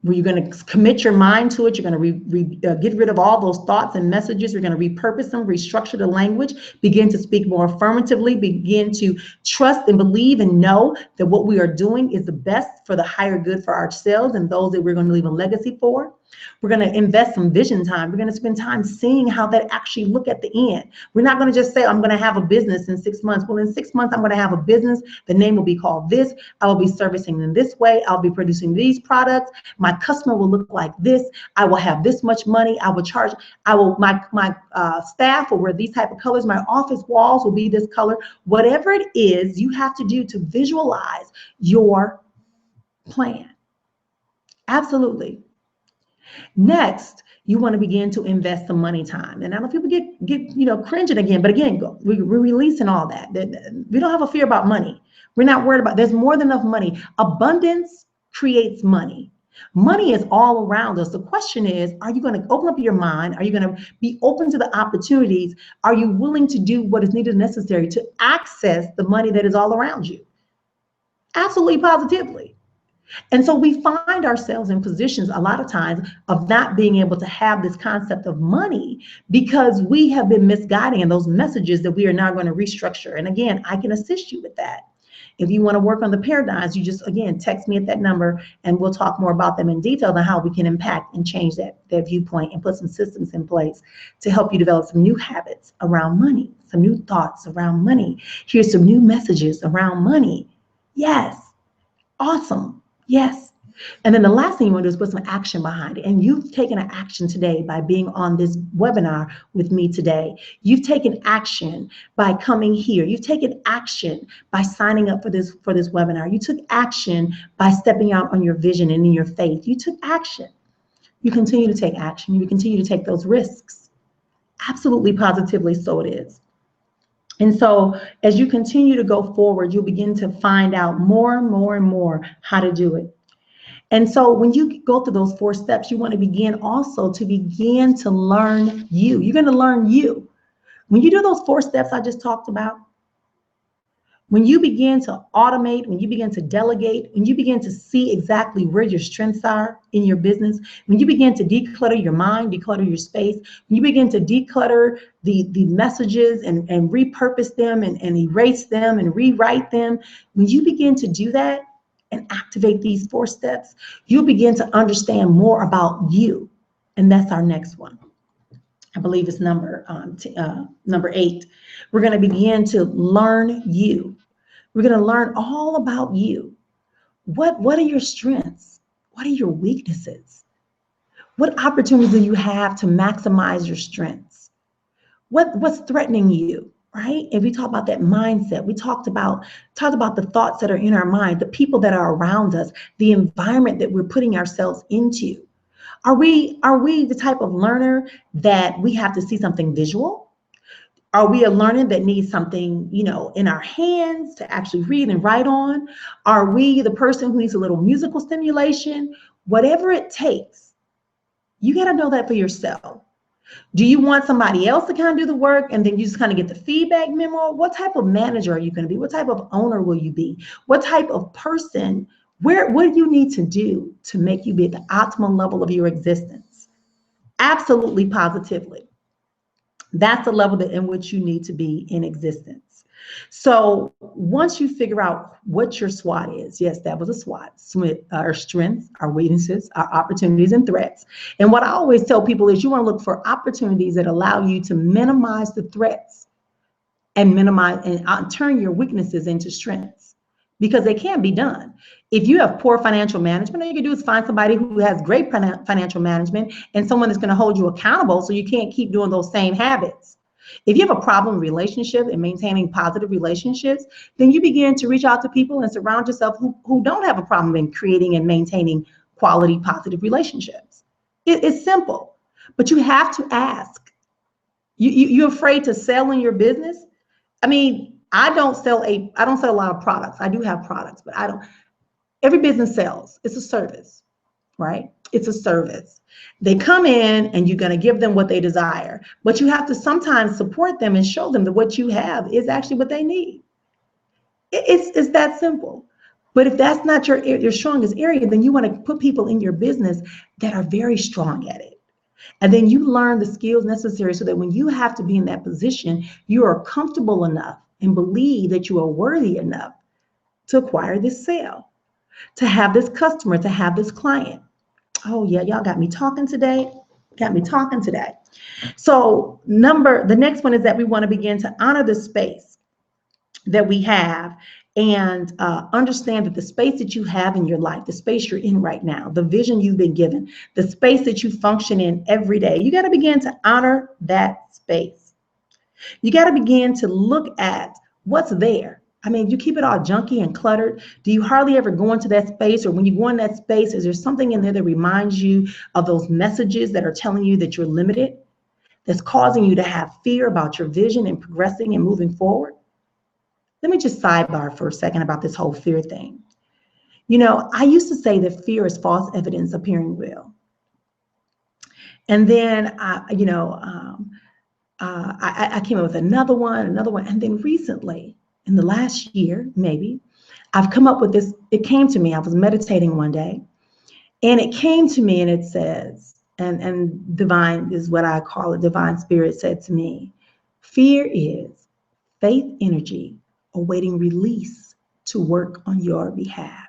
where you're going to commit your mind to it. You're going to get rid of all those thoughts and messages. You're going to repurpose them, restructure the language, begin to speak more affirmatively, begin to trust and believe and know that what we are doing is the best for the higher good for ourselves and those that we're going to leave a legacy for. We're going to invest some vision time. We're going to spend time seeing how that actually look at the end. We're not going to just say, I'm going to have a business in 6 months. Well, in 6 months, I'm going to have a business. The name will be called this. I will be servicing in this way. I'll be producing these products. My customer will look like this. I will have this much money. I will charge. My staff will wear these type of colors. My office walls will be this color. Whatever it is you have to do to visualize your plan. Absolutely. Next, you want to begin to invest some money time. And I know people get cringing again, but again, we're releasing all that. We don't have a fear about money. We're not worried about, there's more than enough money. Abundance creates money. Money is all around us. The question is, are you going to open up your mind? Are you going to be open to the opportunities? Are you willing to do what is needed and necessary to access the money that is all around you? Absolutely, positively. And so we find ourselves in positions a lot of times of not being able to have this concept of money because we have been misguiding in those messages that we are now going to restructure. And again, I can assist you with that. If you want to work on the paradigms, you just, again, text me at that number and we'll talk more about them in detail and how we can impact and change that viewpoint and put some systems in place to help you develop some new habits around money, some new thoughts around money. Here's some new messages around money. Yes. Awesome. Yes. And then the last thing you want to do is put some action behind it. And you've taken an action today by being on this webinar with me today. You've taken action by coming here. You've taken action by signing up for this webinar. You took action by stepping out on your vision and in your faith. You took action. You continue to take action. You continue to take those risks. Absolutely, positively, so it is. And so as you continue to go forward, you'll begin to find out more and more and more how to do it. And so when you go through those 4 steps, you want to begin also to begin to learn you. You're going to learn you. When you do those 4 steps I just talked about, when you begin to automate, when you begin to delegate, when you begin to see exactly where your strengths are in your business, when you begin to declutter your mind, declutter your space, when you begin to declutter the messages and repurpose them and erase them and rewrite them, when you begin to do that and activate these 4 steps, you'll begin to understand more about you. And that's our next one. I believe it's number 8. We're going to begin to learn you. We're going to learn all about you. What are your strengths? What are your weaknesses? What opportunities do you have to maximize your strengths? What's threatening you, right? If we talk about that mindset, we talked about the thoughts that are in our mind, the people that are around us, the environment that we're putting ourselves into. Are we the type of learner that we have to see something visual? Are we a learner that needs something, in our hands to actually read and write on? Are we the person who needs a little musical stimulation? Whatever it takes, you got to know that for yourself. Do you want somebody else to kind of do the work and then you just kind of get the feedback memo? What type of manager are you going to be? What type of owner will you be? What type of person? What do you need to do to make you be at the optimal level of your existence? Absolutely, positively. That's the level in which you need to be in existence. So once you figure out what your SWOT is, yes, that was a SWOT, our strengths, our weaknesses, our opportunities and threats. And what I always tell people is you want to look for opportunities that allow you to minimize the threats and turn your weaknesses into strengths, because they can be done. If you have poor financial management, all you can do is find somebody who has great financial management and someone that's going to hold you accountable so you can't keep doing those same habits. If you have a problem relationship and maintaining positive relationships, then you begin to reach out to people and surround yourself who don't have a problem in creating and maintaining quality, positive relationships. It's simple, but you have to ask. You're afraid to sell in your business? I mean, I don't sell a lot of products. I do have products, but I don't. Every business sells. It's a service, right? It's a service. They come in and you're going to give them what they desire, but you have to sometimes support them and show them that what you have is actually what they need. It's that simple. But if that's not your strongest area, then you want to put people in your business that are very strong at it. And then you learn the skills necessary so that when you have to be in that position, you are comfortable enough and believe that you are worthy enough to acquire this sale, to have this customer, to have this client. Oh yeah, y'all got me talking today. So the next one is that we want to begin to honor the space that we have and understand that the space that you have in your life, the space you're in right now, the vision you've been given, the space that you function in every day, you got to begin to honor that space. You got to begin to look at what's there. I mean, you keep it all junky and cluttered. Do you hardly ever go into that space? Or when you go in that space, is there something in there that reminds you of those messages that are telling you that you're limited, that's causing you to have fear about your vision and progressing and moving forward? Let me just sidebar for a second about this whole fear thing. I used to say that fear is false evidence appearing real. And then, I came up with another one. And then recently, in the last year, maybe, I've come up with this. It came to me. I was meditating one day, and it came to me, and it says, and divine is what I call it. Divine Spirit said to me, fear is faith energy awaiting release to work on your behalf.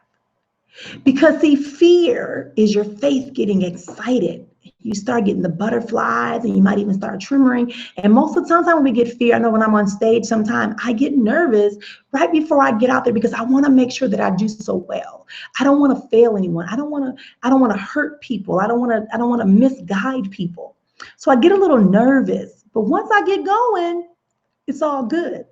Because see, fear is your faith getting excited, You start getting the butterflies, and you might even start tremoring. And most of the time when we get fear, I know when I'm on stage sometimes, I get nervous right before I get out there because I want to make sure that I do so well. I don't want to fail anyone. I don't want to hurt people. I don't want to misguide people. So I get a little nervous. But once I get going, it's all good.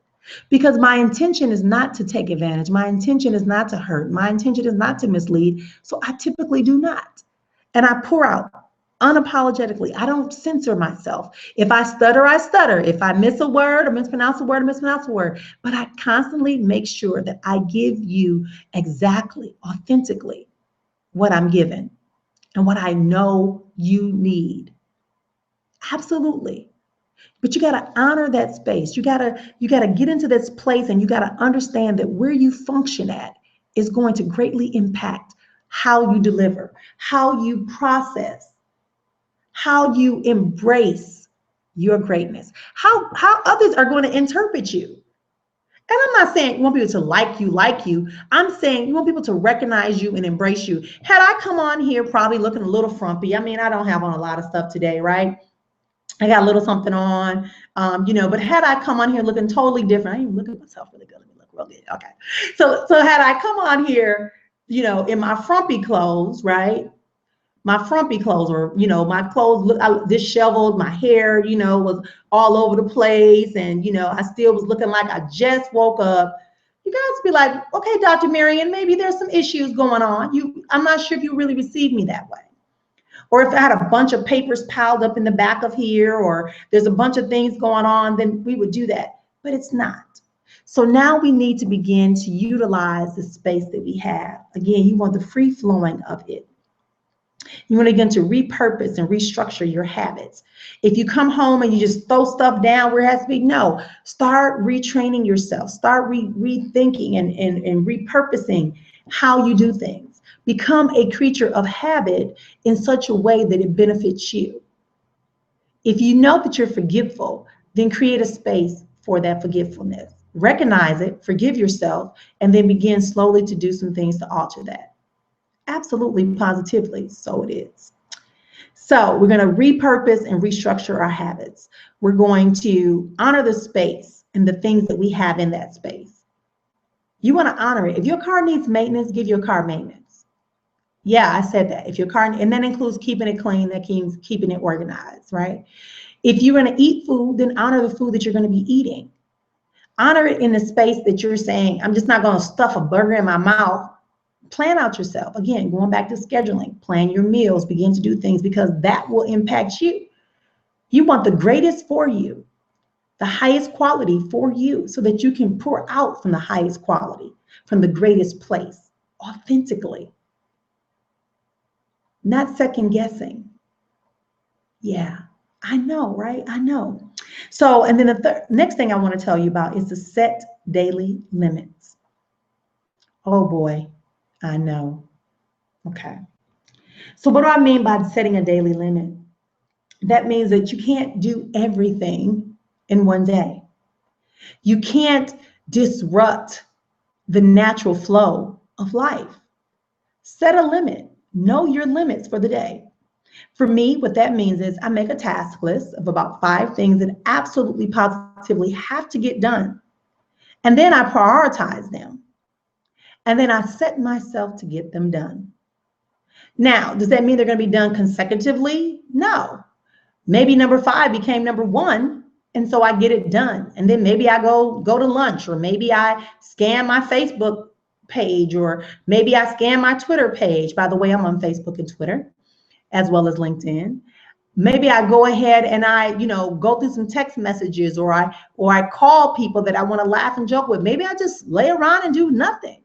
Because my intention is not to take advantage. My intention is not to hurt. My intention is not to mislead. So I typically do not. And I pour out unapologetically. I don't censor myself. If I stutter, I stutter. If I miss a word or mispronounce a word, I mispronounce a word. But I constantly make sure that I give you exactly, authentically what I'm given and what I know you need. Absolutely. But you got to honor that space. You got to get into this place, and you got to understand that where you function at is going to greatly impact how you deliver, how you process, how you embrace your greatness, how others are going to interpret you. And I'm not saying you want people to like you. I'm saying you want people to recognize you and embrace you. Had I come on here probably looking a little frumpy, I mean, I don't have on a lot of stuff today, right? I got a little something on, but had I come on here looking totally different, I didn't even look at myself really good. Let me look real good. Okay. So had I come on here, in my frumpy clothes, right? My frumpy clothes, or, my clothes look disheveled, my hair, was all over the place. And, I still was looking like I just woke up. You guys be like, okay, Dr. Marion, maybe there's some issues going on. I'm not sure if you really received me that way. Or if I had a bunch of papers piled up in the back of here, or there's a bunch of things going on, then we would do that. But it's not. So now we need to begin to utilize the space that we have. Again, you want the free flowing of it. You want to begin to repurpose and restructure your habits. If you come home and you just throw stuff down where it has to be, no, start retraining yourself. Start rethinking and repurposing how you do things. Become a creature of habit in such a way that it benefits you. If you know that you're forgetful, then create a space for that forgetfulness. Recognize it, forgive yourself, and then begin slowly to do some things to alter that. Absolutely, positively, so it is. So we're going to repurpose and restructure our habits. We're going to honor the space and the things that we have in that space. You want to honor it. If your car needs maintenance, give your car maintenance. Yeah, I said that. If your car, and that includes keeping it clean, that means keeping it organized, right? If you're going to eat food, then honor the food that you're going to be eating. Honor it in the space that you're saying, I'm just not going to stuff a burger in my mouth. Plan out yourself. Again, going back to scheduling, plan your meals, begin to do things, because that will impact you. You want the greatest for you, the highest quality for you, so that you can pour out from the highest quality, from the greatest place, authentically. Not second guessing. Yeah, I know, right? I know. So, and then the next thing I want to tell you about is to set daily limits. Oh boy, I know. Okay. So what do I mean by setting a daily limit? That means that you can't do everything in one day. You can't disrupt the natural flow of life. Set a limit. Know your limits for the day. For me, what that means is I make a task list of about 5 things that absolutely positively have to get done. And then I prioritize them. And then I set myself to get them done. Now, does that mean they're going to be done consecutively? No. Maybe number 5 became number 1, and so I get it done. And then maybe I go to lunch, or maybe I scan my Facebook page, or maybe I scan my Twitter page. By the way, I'm on Facebook and Twitter, as well as LinkedIn. Maybe I go ahead and I, go through some text messages, or I call people that I want to laugh and joke with. Maybe I just lay around and do nothing.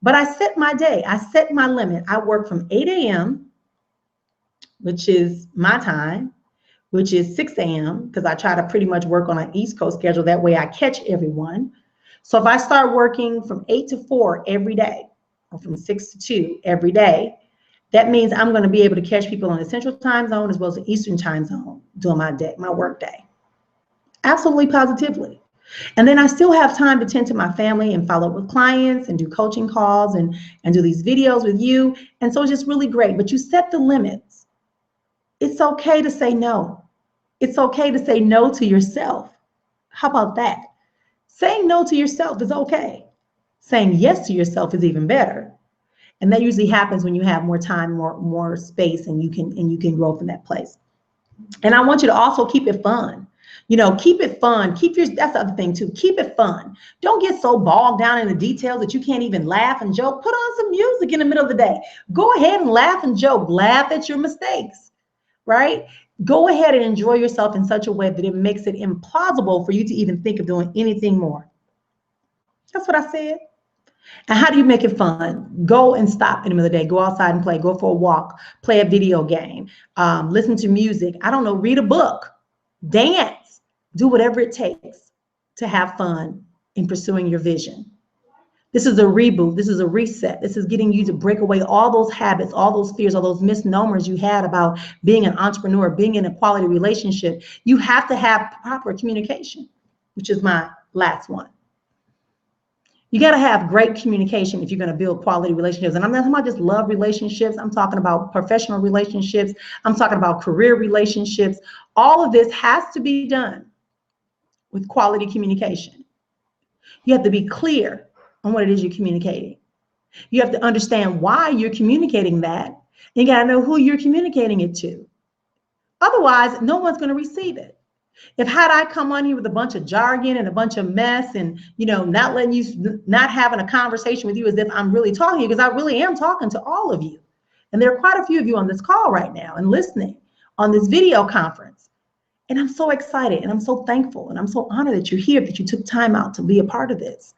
But I set my day. I set my limit. I work from 8 a.m., which is my time, which is 6 a.m., because I try to pretty much work on an East Coast schedule. That way I catch everyone. So if I start working from 8 to 4 every day, or from 6 to 2 every day, that means I'm going to be able to catch people in the Central Time Zone as well as the Eastern Time Zone during my work day. Absolutely, positively. And then I still have time to tend to my family and follow up with clients and do coaching calls and do these videos with you. And so it's just really great. But you set the limits. It's okay to say no. It's okay to say no to yourself. How about that? Saying no to yourself is okay. Saying yes to yourself is even better. And that usually happens when you have more time, more space, and you can grow from that place. And I want you to also keep it fun. Keep it fun. That's the other thing too. Keep it fun. Don't get so bogged down in the details that you can't even laugh and joke. Put on some music in the middle of the day. Go ahead and laugh and joke. Laugh at your mistakes, right? Go ahead and enjoy yourself in such a way that it makes it implausible for you to even think of doing anything more. That's what I said. And how do you make it fun? Go and stop in the middle of the day. Go outside and play. Go for a walk. Play a video game. Listen to music. I don't know. Read a book. Dance. Do whatever it takes to have fun in pursuing your vision. This is a reboot. This is a reset. This is getting you to break away all those habits, all those fears, all those misnomers you had about being an entrepreneur, being in a quality relationship. You have to have proper communication, which is my last one. You got to have great communication if you're going to build quality relationships. And I'm not talking about just love relationships. I'm talking about professional relationships. I'm talking about career relationships. All of this has to be done with quality communication. You have to be clear on what it is you're communicating. You have to understand why you're communicating that. You got to know who you're communicating it to. Otherwise, no one's going to receive it. If had I come on here with a bunch of jargon and a bunch of mess and, not letting you, not having a conversation with you as if I'm really talking to you, because I really am talking to all of you. And there are quite a few of you on this call right now and listening on this video conference. And I'm so excited and I'm so thankful and I'm so honored that you're here, that you took time out to be a part of this.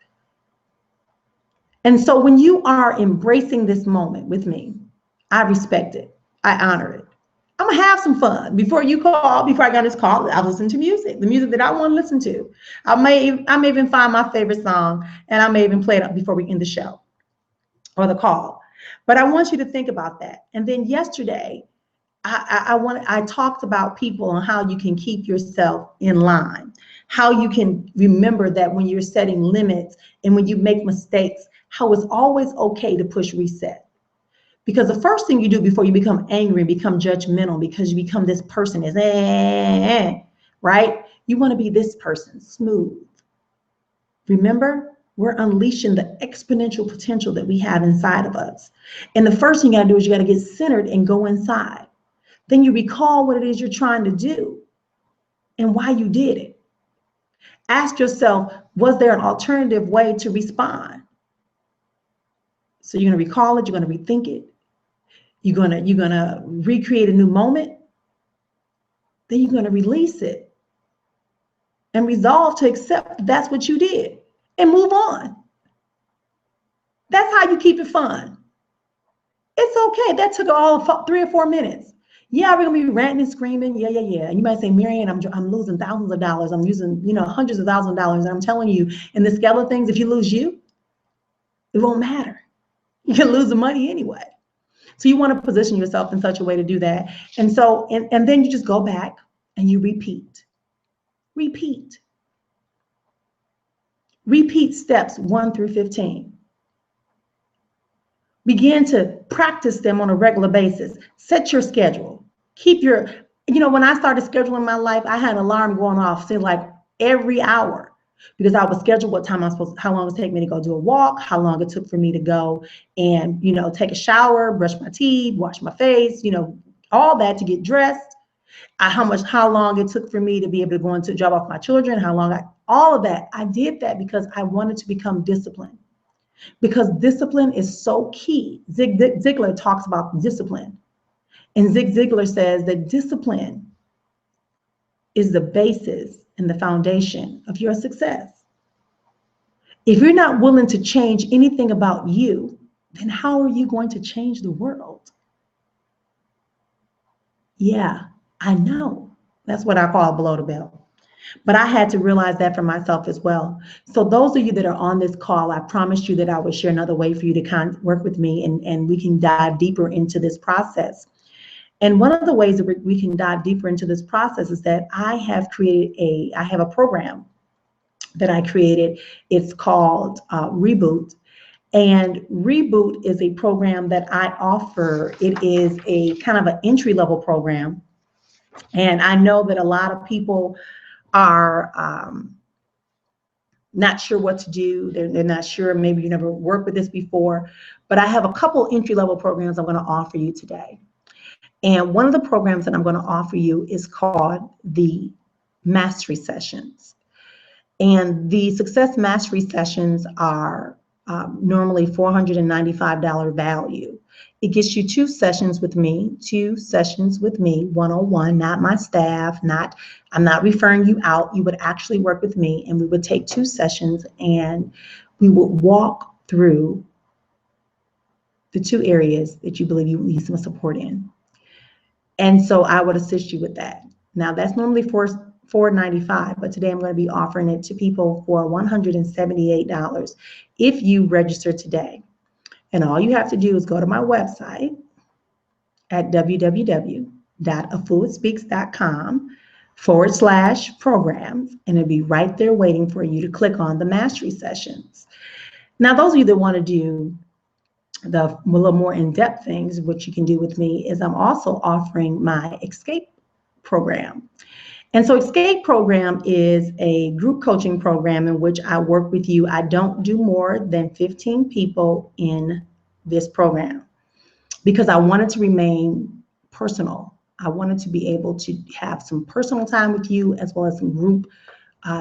And so when you are embracing this moment with me, I respect it. I honor it. I'm gonna have some fun. Before I got this call, I listen to music, the music that I want to listen to. I may even find my favorite song and I may even play it up before we end the show or the call. But I want you to think about that. And then yesterday, I talked about people and how you can keep yourself in line, how you can remember that when you're setting limits and when you make mistakes, how it's always okay to push reset. Because the first thing you do before you become angry and become judgmental, because you become this person is, right? You want to be this person, smooth. Remember, we're unleashing the exponential potential that we have inside of us. And the first thing you got to do is you got to get centered and go inside. Then you recall what it is you're trying to do and why you did it. Ask yourself, was there an alternative way to respond? So you're going to recall it, you're going to rethink it. You're gonna recreate a new moment. Then you're gonna release it and resolve to accept that's what you did and move on. That's how you keep it fun. It's okay. That took all 3 or 4 minutes. Yeah, we're gonna be ranting and screaming. Yeah. And you might say, Marianne, I'm losing thousands of dollars. I'm losing, hundreds of thousands of dollars. And I'm telling you, in the scale of things, if you lose you, it won't matter. You can lose the money anyway. So you want to position yourself in such a way to do that. And so, and then you just go back and you repeat. Repeat steps 1 through 15. Begin to practice them on a regular basis. Set your schedule. Keep your, when I started scheduling my life, I had an alarm going off, seemed like every hour. Because I would schedule what time how long it would take me to go do a walk, how long it took for me to go and, take a shower, brush my teeth, wash my face, all that to get dressed, how long it took for me to be able to go into drop off my children, all of that. I did that because I wanted to become disciplined, because discipline is so key. Zig Ziglar talks about discipline, and Zig Ziglar says that discipline is the basis and the foundation of your success. If you're not willing to change anything about you, then how are you going to change the world? Yeah, I know. That's what I call below the belt. But I had to realize that for myself as well. So those of you that are on this call, I promised you that I would share another way for you to work with me and we can dive deeper into this process. And one of the ways that we can dive deeper into this process is that I have a program that I created. It's called Reboot. And Reboot is a program that I offer. It is a kind of an entry-level program And I know that a lot of people are not sure what to do. They're not sure. Maybe you never worked with this before, but I have a couple entry-level programs I'm going to offer you today. And one of the programs that I'm going to offer you is called the Mastery Sessions. And the Success Mastery Sessions are normally $495 value. It gets you 2 sessions with me, 1-on-1, not my staff, I'm not referring you out. You would actually work with me, and we would take 2 sessions and we would walk through the 2 areas that you believe you need some support in. And so I would assist you with that. Now that's normally $495, but today I'm going to be offering it to people for $178 if you register today. And all you have to do is go to my website at www.afluidspeaks.com/programs, and it'll be right there waiting for you to click on the mastery sessions. Now, those of you that want to do the a little more in-depth things, what you can do with me is I'm also offering my Escape program. And so Escape program is a group coaching program in which I work with you. I don't do more than 15 people in this program because I wanted to remain personal. I wanted to be able to have some personal time with you as well as some group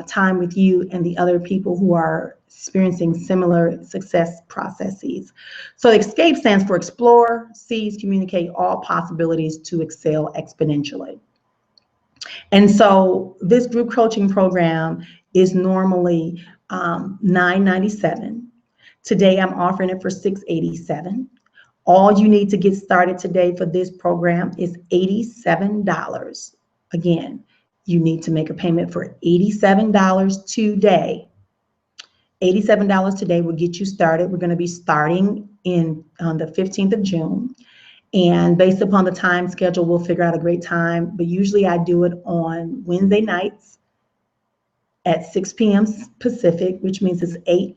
time with you and the other people who are experiencing similar success processes. So Escape stands for Explore, Seize, Communicate all possibilities to excel exponentially. And so this group coaching program is normally $997. Today I'm offering it for $687. All you need to get started today for this program is $87. Again, you need to make a payment for $87 today. $87 today will get you started. We're going to be starting on the 15th of June. And based upon the time schedule, we'll figure out a great time. But usually I do it on Wednesday nights at 6 p.m. Pacific, which means it's 8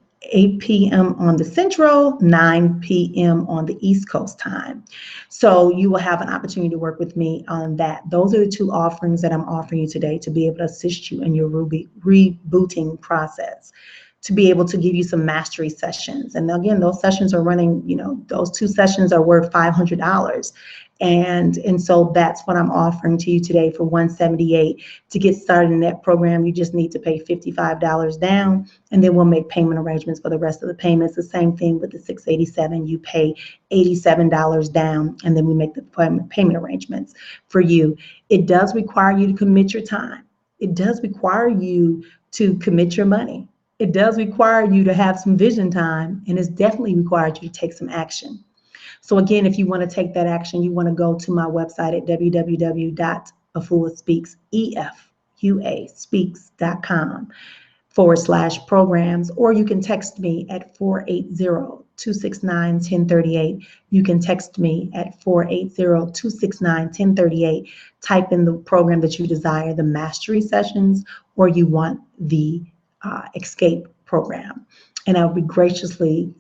p.m. on the Central, 9 p.m. on the East Coast time. So you will have an opportunity to work with me on that. Those are the 2 offerings that I'm offering you today to be able to assist you in your rebooting process, to be able to give you some mastery sessions. And again, those sessions are running, those 2 sessions are worth $500. And so that's what I'm offering to you today for $178. To get started in that program, you just need to pay $55 down, and then we'll make payment arrangements for the rest of the payments. The same thing with the $687. You pay $87 down, and then we make the payment arrangements for you. It does require you to commit your time. It does require you to commit your money. It does require you to have some vision time, and it's definitely required you to take some action. So again, if you want to take that action, you want to go to my website at www.afluidspeaks.com/programs, or you can text me at 480-269-1038. You can text me at 480-269-1038. Type in the program that you desire, the mastery sessions, or you want the Escape program, and I'll be graciously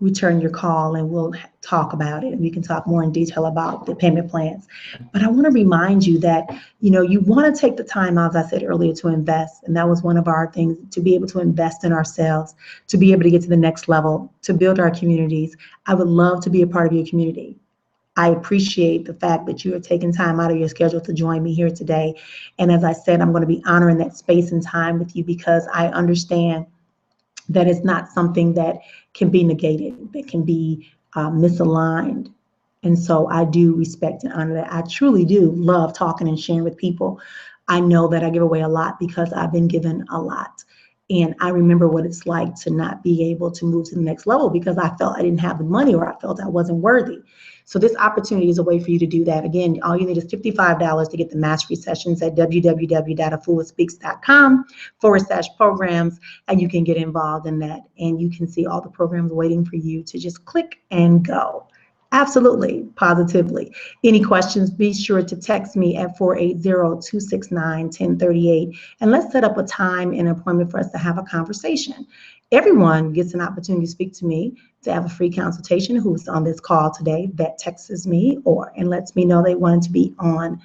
return your call, and we'll talk about it, and we can talk more in detail about the payment plans. But I want to remind you that you want to take the time, as I said earlier, to invest, and that was one of our things, to be able to invest in ourselves, to be able to get to the next level, to build our communities. I would love to be a part of your community. I appreciate the fact that you are taking time out of your schedule to join me here today. And as I said, I'm going to be honoring that space and time with you because I understand that it's not something that can be negated, that can be misaligned. And so I do respect and honor that. I truly do love talking and sharing with people. I know that I give away a lot because I've been given a lot. And I remember what it's like to not be able to move to the next level because I felt I didn't have the money or I felt I wasn't worthy. So this opportunity is a way for you to do that. Again, all you need is $55 to get the mastery sessions at www.afluidspeaks.com/programs, and you can get involved in that. And you can see all the programs waiting for you to just click and go. Absolutely, positively. Any questions, be sure to text me at 480-269-1038, and let's set up a time and appointment for us to have a conversation. Everyone gets an opportunity to speak to me, to have a free consultation, who's on this call today that texts me and lets me know they wanted to be on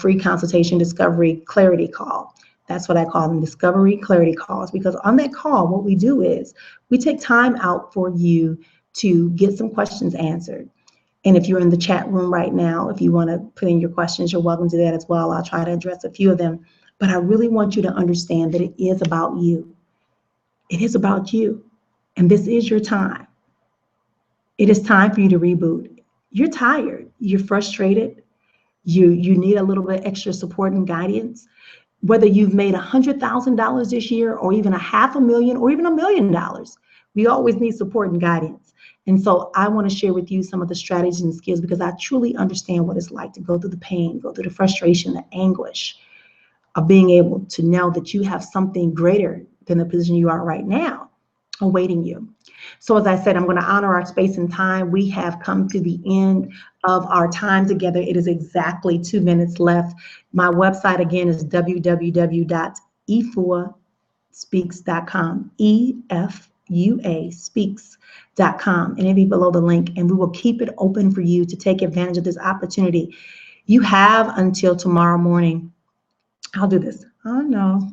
free consultation discovery clarity call. That's what I call them, discovery clarity calls, because on that call, what we do is we take time out for you to get some questions answered. And if you're in the chat room right now, if you want to put in your questions, you're welcome to that as well. I'll try to address a few of them. But I really want you to understand that it is about you. It is about you. And this is your time. It is time for you to reboot. You're tired. You're frustrated. You need a little bit extra support and guidance. Whether you've made $100,000 this year or even $500,000 or even $1 million, we always need support and guidance. And so I want to share with you some of the strategies and skills because I truly understand what it's like to go through the pain, go through the frustration, the anguish of being able to know that you have something greater than the position you are right now awaiting you. So as I said, I'm going to honor our space and time. We have come to the end of our time together. It is exactly 2 minutes left. My website again is www.efuaspeaks.com, EFUA speaks.com, and it'll be below the link, and we will keep it open for you to take advantage of this opportunity. You have until tomorrow morning. I'll do this. Oh no.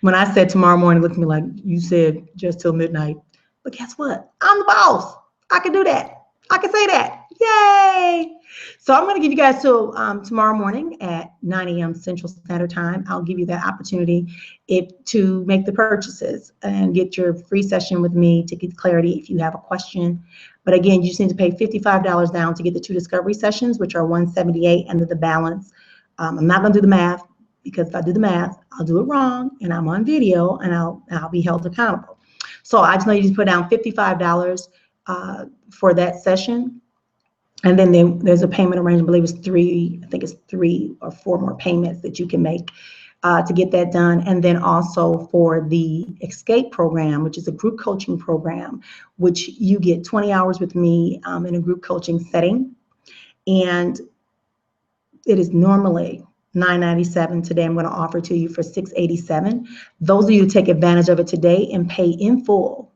When I said tomorrow morning, look at me like you said just till midnight. But guess what? I'm the boss. I can do that. I can say that. Yay. So I'm going to give you guys till tomorrow morning at 9 a.m. Central Standard Time. I'll give you that opportunity to make the purchases and get your free session with me to get clarity if you have a question. But again, you just need to pay $55 down to get the 2 discovery sessions, which are $178, and then the balance. I'm not going to do the math because if I do the math, I'll do it wrong and I'm on video and I'll be held accountable. So I just know you just put down $55 for that session. And then there's a payment arrangement. I believe it's 3 or 4 more payments that you can make to get that done. And then also for the Escape program, which is a group coaching program, which you get 20 hours with me in a group coaching setting. And it is normally $997. Today I'm going to offer to you for $687. Those of you who take advantage of it today and pay in full.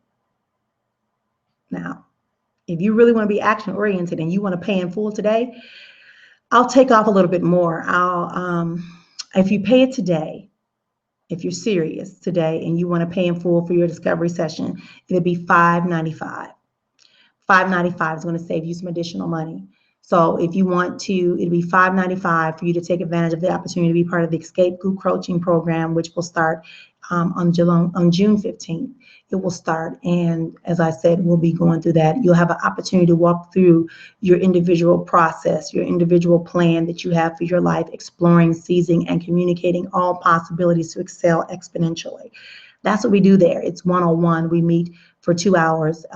Now, if you really want to be action oriented and you want to pay in full today, I'll take off a little bit more. If you pay it today, if you're serious today and you want to pay in full for your discovery session, it'll be $595. $595 is going to save you some additional money. So if you want to, it'll be $595 for you to take advantage of the opportunity to be part of the Escape Group Coaching Program, which will start on June 15th. It will start, and as I said, we'll be going through that. You'll have an opportunity to walk through your individual process, your individual plan that you have for your life, exploring, seizing, and communicating all possibilities to excel exponentially. That's what we do there. It's one-on-one. We meet for 2 hours.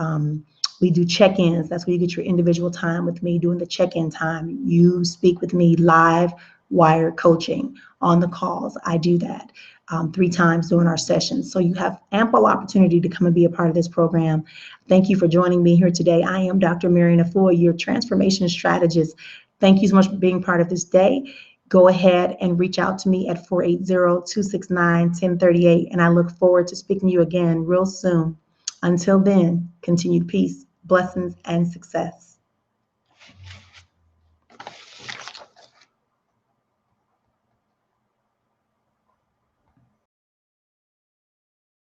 We do check-ins. That's where you get your individual time with me, doing the check-in time. You speak with me live, wired coaching on the calls. I do that 3 times during our sessions. So you have ample opportunity to come and be a part of this program. Thank you for joining me here today. I am Dr. Marian Afua, your transformation strategist. Thank you so much for being part of this day. Go ahead and reach out to me at 480-269-1038, and I look forward to speaking to you again real soon. Until then, continued peace, blessings, and success.